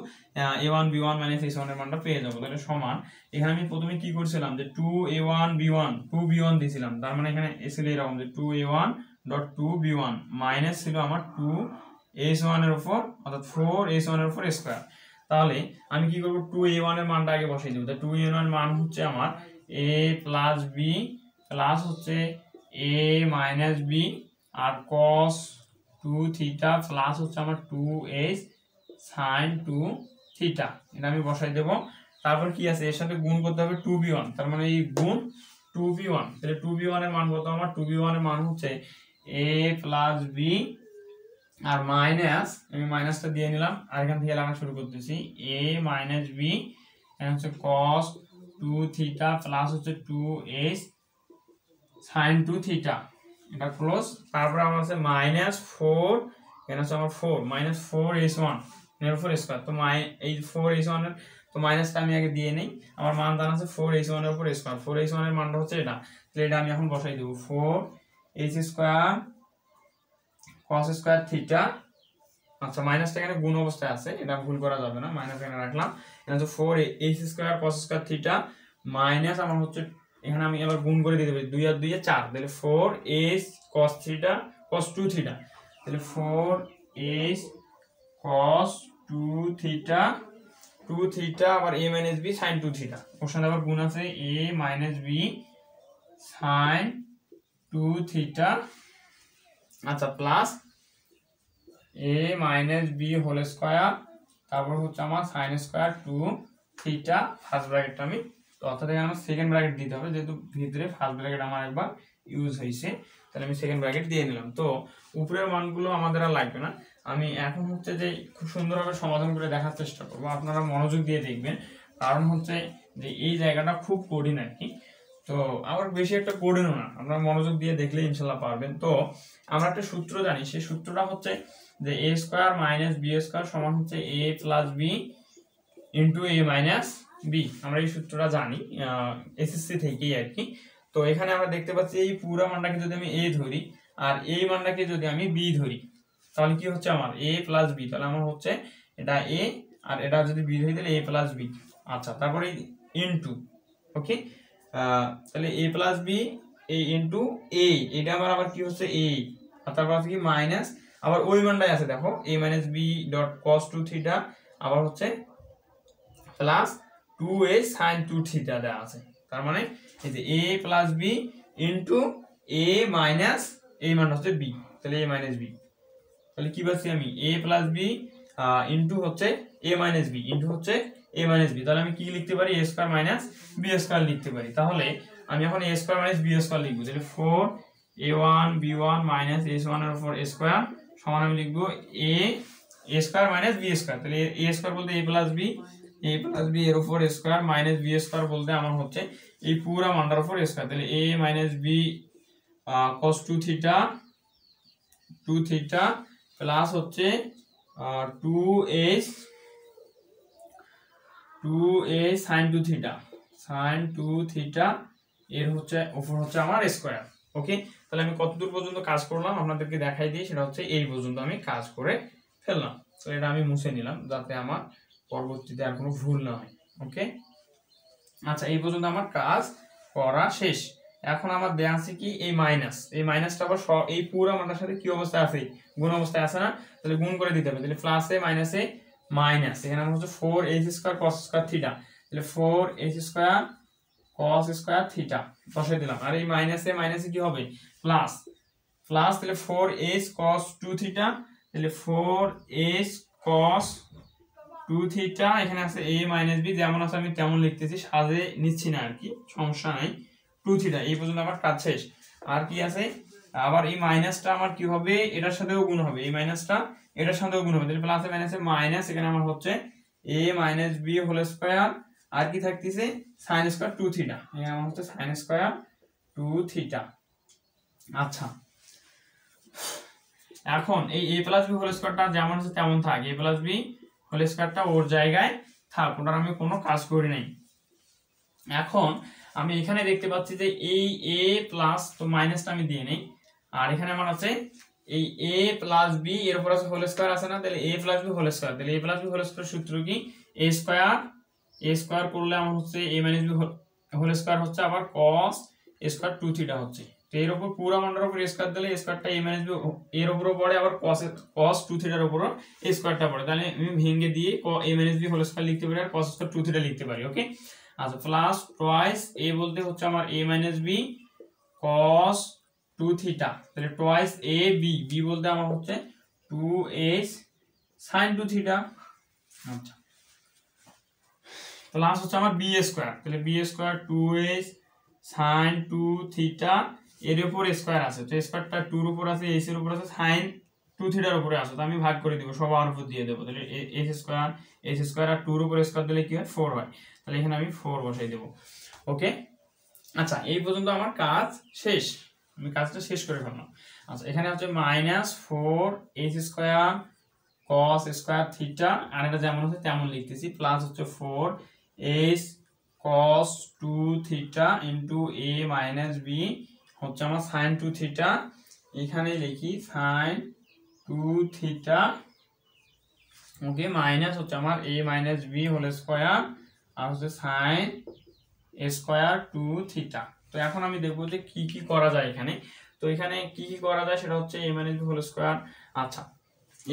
a1 b1 মাইনাস h1 এর মানটা পেয়ে যাবো। তাহলে সমান, এখানে আমি প্রথমে কি করছিলাম যে 2a1 b1 2b1 দিয়েছিলাম, তার মানে এখানে এসেছিল এরকম যে 2a1 ডট 2b1 মাইনাস ছিল আমার 2h1 এর উপর অর্থাৎ 4h1 এর উপর স্কয়ার। তাহলে আমি কি করব, 2a1 এর মানটা আগে বসাই দেব। তাই 2a1 এর মান হচ্ছে আমার a প্লাস b প্লাস হচ্ছে a মাইনাস b আর cos 2 থিটা প্লাস হচ্ছে আমার 2h sin 2 থিটা, এটা আমি বসাই দেব। তারপর কি আছে, এর সাথে গুণ করতে হবে 2b1, তার মানে এই গুণ 2b1। তাহলে 2b1 এর মান কত, আমার 2b1 এর মান হচ্ছে a প্লাস b আর মাইনাস, আমি মাইনাসটা দিয়ে নিলাম আর এখান থেকে লেখা শুরু করতেছি a মাইনাস b এখানে হচ্ছে cos 2 থিটা প্লাস হচ্ছে 2h sin 2 থিটা, এটা ক্লোজ। তারপর আমার আছে মাইনাস 4 এখানে হচ্ছে আমার 4 মাইনাস 4h1 এর উপর স্কয়ার। তো এই 4h1 এর তো মাইনাসটা আমি আগে দিয়ে নেই। আমার মান দাঁড়াচ্ছে আছে 4h1 এর উপর স্কয়ার। 4h1 এর মানটা হচ্ছে এটা, তাহলে এটা আমি এখন বসাই দেব 4h square cos square theta. আচ্ছা, মাইনাসটা এখানে গুণ অবস্থায় আছে, এটা ভুল করা যাবে না, মাইনাস এখানে রাখলাম। এখানে হচ্ছে 4h square cos square theta minus আমার হচ্ছে এখানে আমি আবার গুণ করে দিতে পারি 2 আর 2 এ 4, তাহলে 4h cos theta cos 2 theta, তাহলে 4h cos 2 থিটা 2 থিটা আবার a minus b sin 2 theta, ওর সাথে আবার গুণ আছে a minus b sin 2 theta. আচ্ছা, plus a minus b whole square, তারপর হচ্ছে আমার sin স্কয়ার 2 থিটা ফার্স্ট ব্র্যাকেটটা আমি, তো অর্থাৎ এখানে আমার সেকেন্ড ব্র্যাকেট দিতে হবে যেহেতু ভিতরে ফার্স্ট ব্র্যাকেট আমার একবার ইউজ হয়েছে, তাহলে আমি সেকেন্ড ব্র্যাকেট দিয়ে নিলাম। তো উপরের মানগুলো আমাদের আর লাগবে না, আমি এখন হচ্ছে যে খুব সুন্দরভাবে সমাধান করে দেখার চেষ্টা করবো, আপনারা মনোযোগ দিয়ে দেখবেন। কারণ হচ্ছে যে এই জায়গাটা খুব কঠিন আর কি, তো আবার বেশি একটা কঠিনও না, আপনারা মনোযোগ দিয়ে দেখলে ইনশাল্লাহ পারবেন। তো আমরা একটা সূত্র জানি, সেই সূত্রটা হচ্ছে যে a square minus b square সমান হচ্ছে a plus b into a minus b। আমরা এই সূত্রটা জানি এসএসসি থেকেই আর কি। তো এখানে আমরা দেখতে পাচ্ছি এই পুরো মানটাকে যদি আমি a ধরি আর এই মানটাকে যদি আমি b ধরি তাহলে কি হচ্ছে আমার a প্লাস b, তাহলে আমার হচ্ছে এটা a আর এটা যদি b ধরি তাহলে a প্লাস b। আচ্ছা, তারপরে ইনটু, ওকে, তাহলে a plus b a into a, এটা আবার কি হচ্ছে a, আর তারপর আছে কি মাইনাস আবার ওই মানটাই আছে দেখো a minus b dot cos 2 theta আবার হচ্ছে প্লাস 2a sin 2 থিটা দেওয়া আছে। তার মানে এই যে a plus b into a minus এই মানটা হচ্ছে b, তাহলে a মাইনাস বি, তাহলে কি পাচ্ছি আমি a প্লাস বি ইন্টু হচ্ছে a মাইনাস বি ইন্টু হচ্ছে a মাইনাস বি, তাহলে আমি কি লিখতে পারি a square minus b square লিখতে পারি। তাহলে আমি এখন a square minus b square লিখবো, তাহলে 4a1 b1 মাইনাস a1 এর উপর a স্কয়ার সমান আমি লিখবো a square minus b square, তাহলে a স্কয়ার বলতে a প্লাস বি এর উপর a square minus b square বলতে আমার হচ্ছে এই পুরো মানটার উপর a স্কয়ার, তাহলে a minus b cos 2 theta plus হচ্ছে 2a sin 2 থিটা এর হচ্ছে উপর হচ্ছে আমার স্কয়ার। ওকে, তাহলে আমি কতদূর পর্যন্ত কাজ করলাম আপনাদেরকে দেখাই দিই, সেটা হচ্ছে এই পর্যন্ত আমি কাজ করে ফেললাম। তো এটা আমি মুছে নিলাম যাতে আমার পরবর্তীতে আর কোনো ভুল না হয়। ওকে, আচ্ছা এই পর্যন্ত আমার কাজ করা শেষ। এখন আমার দেয়া আছে কি এই মাইনাসটা আবার এই পুরো মানটার সাথে কি অবস্থায় আছে, গুণ অবস্থায় আছে না, তাহলে গুণ করে দিতে হবে। তাহলে প্লাসে মাইনাসে মাইনাস, এখানে আমার হচ্ছে 4h square cos square theta, তাহলে 4h square cos square theta বসাই দিলাম। আর এই মাইনাসে কি হবে প্লাস, তাহলে 4h cos 2 থিটা, তাহলে 4h cos 2 থিটা, এখানে আছে a মাইনাস b, যেমন আছে আমি তেমন লিখতেছি, সাজে নিচ্ছি না আর কি, সমস্যা নাই। 2 থিটা এই পর্যন্ত আমার কাজ শেষ। আর কি আছে, আবার এই মাইনাসটা আমার কি হবে, এটার সাথেও গুণ হবে, এই মাইনাসটা এটার সাথেও গুণ হবে, তাহলে প্লাসে মাইনাসে মাইনাস, এখানে আমার হচ্ছে a minus b whole square, আর কি থাকতেছে sin স্কয়ার 2 থিটা, এখানে আমার হচ্ছে sin স্কয়ার 2 থিটা। আচ্ছা এখন এই a প্লাস b হোল স্কয়ারটা যেমন আছে তেমন থাক, a প্লাস b হোল স্কয়ারটা ওর জায়গায় থাক, ওটার আমি কোনো কাজ করি নাই। এখন আমি এখানে দেখতে পাচ্ছি যে এই a প্লাস, তো মাইনাসটা আমি দিয়ে নেই, আর এখানে আমার আছে এই a প্লাস b এর উপর আছে হোল স্কয়ার আছে না, তাহলে a plus b whole square, তাহলে a plus b whole square সূত্র কি a স্কয়ার করলে আমার হচ্ছে a minus b whole square হচ্ছে আবার cos স্কয়ার 2 থিটা হচ্ছে, তো এর উপর পুরো মানটার উপর স্কয়ার দিলে স্কয়ারটা a মাইনাস b এর উপরও পড়ে, আবার cos 2 থিটার উপরও স্কয়ারটা পড়ে, তাহলে আমি ভেঙে দিয়ে a minus b whole square লিখতে পারি আর cos স্কয়ার 2 থিটা লিখতে পারি। ওকে, আচ্ছা প্লাস টুয়াইস a বলতে হচ্ছে আমার a minus b cos 2 theta, তাহলে টুয়াইস a b বলতে আমার হচ্ছে 2h sin 2 থিটা। আচ্ছা প্লাস হচ্ছে আমার b স্কয়ার, তাহলে b square 2h sin 2 theta এর উপর স্কয়ার আছে, তো স্কয়ারটা 2 এর উপর আছে, h এর উপর আছে, sin 2 থিটার উপরে আছে, তো আমি ভাগ করে দিব, সবার উপর দিয়ে দেব, তাহলে h স্কয়ার আর 2 এর উপর স্কয়ার দিলে কি হয় 4 হয়, তাহলে এখানে আমি 4 বসাই দেব। ওকে, আচ্ছা এই পর্যন্ত আমার কাজ শেষ, আমি কাজটা শেষ করে ফেললাম। আচ্ছা এখানে হচ্ছে minus 4h square cos square theta, আর এটা যেমন আছে তেমন লিখতেছি, প্লাস হচ্ছে 4h cos 2 theta into a minus b হচ্ছে আমার sin 2 থিটা, এখানে লিখি sin 2 থিটা। ওকে, মাইনাস হচ্ছে আমার a minus b whole square আর হচ্ছে sin স্কয়ার 2 থিটা। তো এখন আমি দেখবো যে কি কি করা যায় এখানে, তো এখানে কি কি করা যায় সেটা হচ্ছে a minus b whole square. আচ্ছা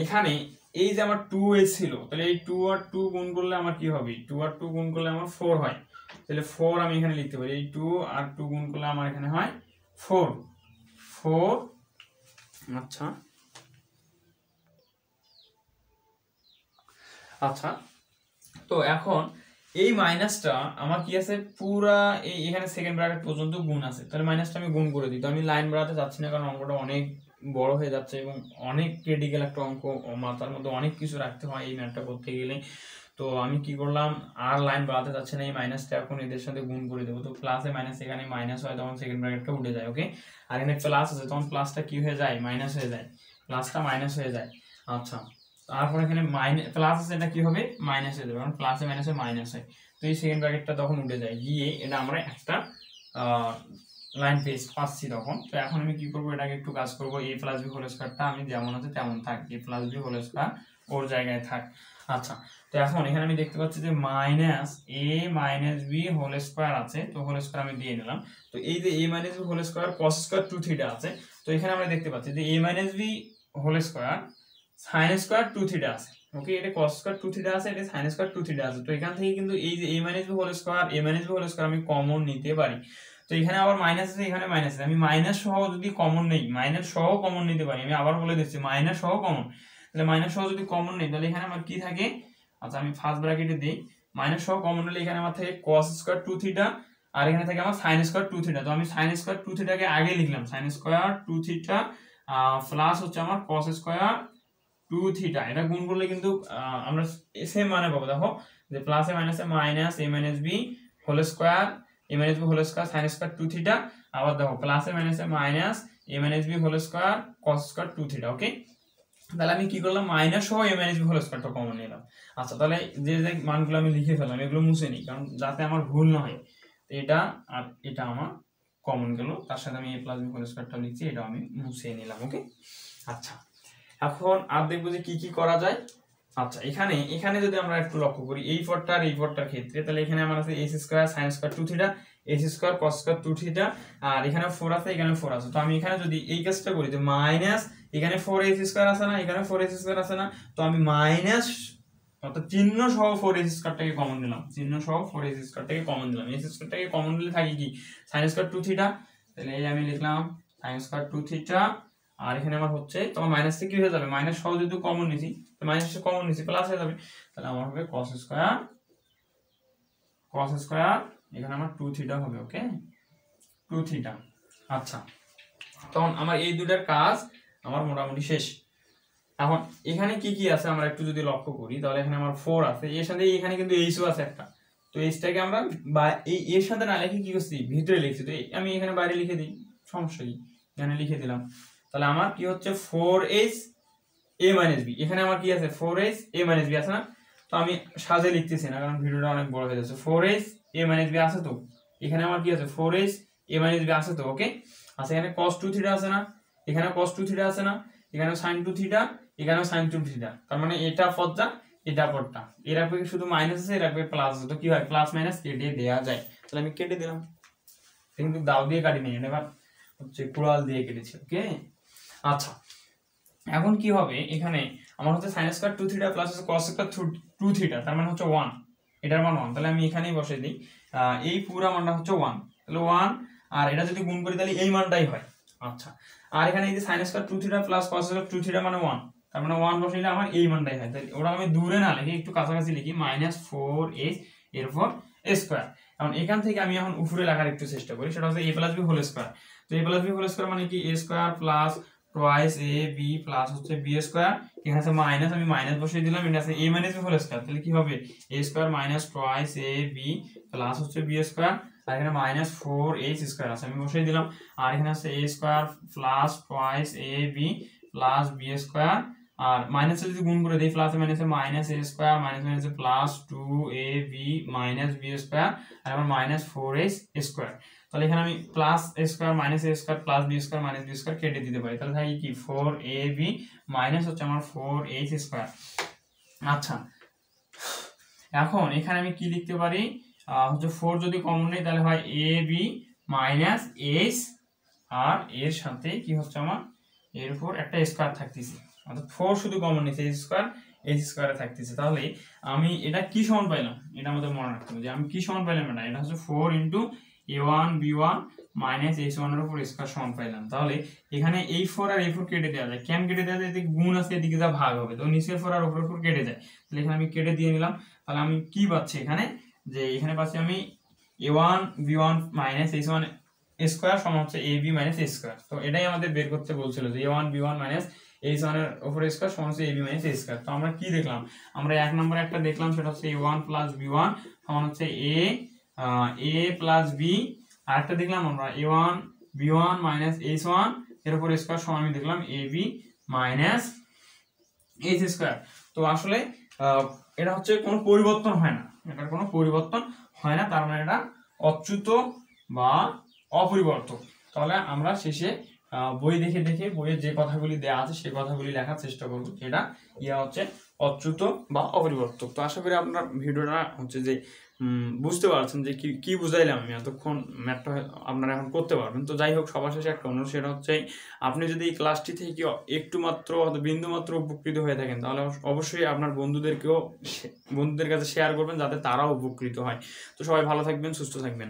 এখানে এই যে আমার 2a ছিল, তাহলে এই 2 আর 2 গুণ করলে আমার কি হবে, 2 আর 2 গুণ করলে আমার 4 হয়, তাহলে 4 আমি এখানে লিখতে পারি, এই 2 আর 2 গুণ করলে আমার এখানে হয় 4। আচ্ছা আচ্ছা তো এখন এই মাইনাসটা আমার কি আছে, পুরা এই এখানে সেকেন্ড ব্র্যাকেট পর্যন্ত গুণ আছে, তাহলে মাইনাসটা আমি গুণ করে দিই, তো আমি লাইন বাড়াতে চাচ্ছি না, কারণ অঙ্কটা অনেক বড় হয়ে যাচ্ছে এবং অনেক ক্রিটিক্যাল একটা অঙ্ক, মাথার মধ্যে অনেক কিছু রাখতে হয় এই ম্যাথটা করতে গেলে। তো আমি কি করলাম, আর লাইন বাড়াতে চাচ্ছি না, এই মাইনাসটা এখন এদের সাথে গুণ করে দেবো, তো প্লাসে মাইনাস এখানে মাইনাস হয় তখন সেকেন্ড ব্র্যাকেটটা উঠে যায়। ওকে, আর এখানে প্লাস আছে তখন প্লাসটা কি হয়ে যায়, মাইনাস হয়ে যায়, প্লাসটা মাইনাস হয়ে যায়। আচ্ছা তারপর এখানে প্লাস আছে, এটা কি হবে মাইনাস হয়ে যাবে, কারণ প্লাসে মাইনাসে মাইনাস হয়, তো এই সেকেন্ড ব্র্যাকেটটা তখন উঠে যায়, গিয়ে এটা আমরা একটা লাইন পাচ্ছি তখন। তো এখন আমি কি করবো, এটাকে একটু কাজ করবো, a প্লাস বি হোল স্কয়ারটা আমি যেমন আছে তেমন থাক, a plus b whole square ওর জায়গায় থাক। আচ্ছা তো এখন এখানে আমি দেখতে পাচ্ছি যে minus a minus b whole square আছে, তো হোল স্কয়ার আমি দিয়ে নিলাম। তো এই যে a minus b whole square cos square 2 theta আছে, তো এখানে আমরা দেখতে পাচ্ছি যে a minus b whole square sin square 2 theta আছে। ওকে, এটা cos স্কয়ার 2 থিটা আছে, এটা sin স্কয়ার 2 থিটা আছে, তো এখান থেকে কিন্তু এই যে a minus b whole square আমি কমন নিতে পারি। তো তো এখানে আবার মাইনাস আছে, এখানে মাইনাস আছে, আমি মাইনাস সহ যদি কমন নেই, মাইনাস সহ কমন নিতে পারি, আমি আবার বলে দিচ্ছি মাইনাস সহ কমন, তাহলে মাইনাস সহ যদি কমন নেই তাহলে এখানে আমার কি থাকে, আচ্ছা আমি ফার্স্ট ব্র্যাকেটে দিই, মাইনাস সহ কমন নিলে এখানে আমার থাকে cos স্কয়ার 2 থিটা, আর এখানে থাকে আমার sin স্কয়ার 2 থিটা। তো আমি sin স্কয়ার 2 থিটাকে আগে লিখলাম, sin স্কয়ার 2 থিটা প্লাস হচ্ছে আমার cos স্কয়ার 2 থিটা, এটা গুণ করলে কিন্তু আমরা সেম মানে পাবো। দেখো যে প্লাসে মাইনাসে minus a minus b whole square, a minus b whole square sin square 2 theta, আবার দেখো প্লাসে মাইনাসে minus a minus b whole square cos square 2 theta. Okay, তাহলে আমি কি করলাম, মাইনাস সহ a মাইনাস b হোল স্কয়ারটা কমন নিলাম। আচ্ছা তাহলে যে যে মানগুলো আমি লিখে ফেললাম এগুলো মুছে নিই, কারণ যাতে আমার ভুল না হয়। তো এটা আর এটা আমার কমন গেল, তার সাথে আমি a প্লাস b হোল স্কয়ারটা লিখছি, এটা আমি মুছে নিলাম। ওকে, আচ্ছা এখন আর দেখবো যে কি কি করা যায়। আচ্ছা এখানে এখানে যদি আমরা একটু লক্ষ্য করি এই পদটা আর এই পদটার ক্ষেত্রে, তাহলে এখানে আমার আছে s square sin square 2 theta, s square cos square 2 theta, আর এখানে 4 আছে, এখানে 4 আছে। তো আমি এখানে যদি এই কাজটা করি যে মাইনাস, এখানে 4s স্কয়ার আছে না, এখানে 4s স্কয়ার আছে না, তো আমি মাইনাস অর্থাৎ চিহ্ন সহ 4s স্কয়ারটাকে কমন নিলাম, চিহ্ন সহ 4s স্কয়ারটাকে কমন নিলাম, s স্কয়ারটাকে কমন নিলে থাকে কি sin স্কয়ার 2 থিটা, তাহলে এই আমি লিখলাম sin স্কয়ার 2 থিটা, আর এখানে আমার হচ্ছে তোমার মাইনাস থেকে কি হয়ে যাবে, মাইনাস সহ যদি কমন নিছি তো মাইনাস কমন নিছি প্লাস হয়ে যাবে, তাহলে আমার হবে cos স্কয়ার এখানে আমার 2 থিটা হবে। ওকে, 2 থিটা। আচ্ছা তখন আমার এই দুটার কাজ আমার মোটামুটি শেষ। এখন এখানে কি কি আছে আমরা একটু যদি লক্ষ্য করি, তাহলে এখানে আমার 4 আছে, এর সাথে এখানে কিন্তু এইচও আছে একটা, তো এইচটাকে আমরা এই এর সাথে না লিখে কি করছি ভিতরে লিখছি, তো আমি এখানে বাইরে লিখে দিই, সমস্যা কি, এখানে লিখে দিলাম। তাহলে আমার কি হচ্ছে 4h a মাইনাস b, এখানে আমার কি আছে 4h a মাইনাস b আছে না, তো আমি সাজে লিখতেছি না কারণ ভিডিওটা অনেক বড় হয়ে যাচ্ছে। 4h a মাইনাস b আছে, তো এখানে আমার কি আছে 4h a মাইনাস b আছে, তো ওকে। আচ্ছা এখানে cos 2 থিটা আছে না, এখানে cos 2 থিটা আছে না, এখানে sin 2 থিটা, এখানেও sin 2 থিটা, তার মানে এটা পদটা এটা পদটা, এর আগে শুধু মাইনাস আছে, এর আগে প্লাস আছে, তো কি হয় প্লাস মাইনাস কেটে দেওয়া যায়, তাহলে আমি কেটে দিলাম, কিন্তু দাও দিয়ে কাটি নেই, এবার হচ্ছে কুড়াল দিয়ে কেটেছি। ওকে, আচ্ছা এখন কি হবে, এখানে আমার হচ্ছে sin স্কয়ার 2 থিটা প্লাস হচ্ছে cos স্কয়ার 2 থিটা, তার মানে হচ্ছে 1, এটার মান 1, তাহলে আমি এখানেই বসিয়ে দিই, এই পুরো মানটা হচ্ছে 1, তাহলে 1, আর এটা যদি গুণ করি তাহলে এই মানটাই হয়। আচ্ছা আর এখানে এই যে sin square 2 theta plus cos square 2 theta মানে 1, তার মানে 1 বসাইলে আমার এই মানটাই হয়, তাহলে ওটা আমি দূরে না লিখি একটু কাছাকাছি লিখি -4h এরপর স্কয়ার। এখন এখান থেকে আমি এখন উপরে লেখার একটু চেষ্টা করি, সেটা হচ্ছে a plus b whole square. তো a plus b whole square মানে কি a square plus twice a b plus হচ্ছে b স্কয়ার, এখানে আছে মাইনাস, আমি মাইনাস বসিয়ে দিলাম, এটা আছে a minus b whole square, তাহলে কি হবে a square minus twice a b plus হচ্ছে b স্কয়ার, আর এখানে মাইনাস 4h স্কয়ার আছে, আমি বসিয়ে দিলাম, আর এখানে আছে a square plus twice a b plus b square, আর মাইনাসে যদি গুণ করে দেই প্লাসে মাইনাসে মাইনাস a স্কয়ার মাইনাস মাইনাসে plus 2ab minus b square, আর আমার মাইনাস 4h স্কয়ার। তাহলে এখানে আমি plus a square minus a square plus b square minus b square কেটে দিতে পারি, তাহলে থাকে কি 4ab মাইনাস হচ্ছে আমার 4h স্কয়ার। আচ্ছা এখন এখানে আমি কি লিখতে পারি, হচ্ছে 4 যদি কমন নেই তাহলে হয় ab মাইনাস h, আর এর সাথে কি হচ্ছে আমার এর উপর একটা স্কয়ার থাকতেছে, অর্থাৎ 4 শুধু কমন নিচ্ছে h স্কয়ারে থাকতেছে, তাহলে আমি এটা কি সমান পাইলাম, এটা আমাদের মনে রাখতে হবে যে আমি কি সমান পাইলাম, এটা হচ্ছে 4 into a1 b1 minus h1 এর উপর স্কয়ার সমান পাইলাম। তাহলে এখানে এই 4 আর এই 4 কেটে দেওয়া যায়, কেন কেটে দেওয়া যায়, এদিকে গুণ আছে এদিকে যা ভাগ হবে, তো নিচের 4 আর উপরের 4 কেটে যায়, তাহলে এখানে আমি কেটে দিয়ে নিলাম। তাহলে আমি কি পাচ্ছি এখানে, যে এখানে পাচ্ছি আমি a1 b1 minus h1 square সমান হচ্ছে ab মাইনাস h স্কয়ার। তো এটাই আমাদের বের করতে বলছিল যে a1 b1 মাইনাস h1 এর উপর স্কয়ার সমান হচ্ছে ab মাইনাস h স্কয়ার। তো আমরা কি দেখলাম, আমরা এক নম্বরে একটা দেখলাম, সেটা হচ্ছে a1 প্লাস b1 সমান হচ্ছে a প্লাস b, আর একটা দেখলাম আমরা a1 b1 মাইনাস h1 এর উপর স্কয়ার সমান আমি দেখলাম ab মাইনাস h স্কয়ার। তো আসলে এটা হচ্ছে কোনো পরিবর্তন হয় না, এটার কোনো পরিবর্তন হয় না, তার মানে এটা অচ্যুত বা অপরিবর্তক। তাহলে আমরা শেষে বই দেখে দেখে বইয়ে যে কথাগুলি দেওয়া আছে সেই কথাগুলি লেখার চেষ্টা করব, যেটা হচ্ছে অচ্যুত বা অপরিবর্তক। তো আশা করি আপনার ভিডিওটা হচ্ছে যে বুঝতে পারছেন যে কি বুঝাইলাম আমি এতক্ষণ, ম্যাথটা আপনারা এখন করতে পারবেন। তো যাই হোক, সবার শেষে একটা অনুরোধ, সেটা হচ্ছে আপনি যদি এই ক্লাসটি থেকে একটু মাত্র বিন্দু মাত্র উপকৃত হয়ে থাকেন, তাহলে অবশ্যই আপনার বন্ধুদের কাছে শেয়ার করবেন যাতে তারাও উপকৃত হয়। তো সবাই ভালো থাকবেন, সুস্থ থাকবেন।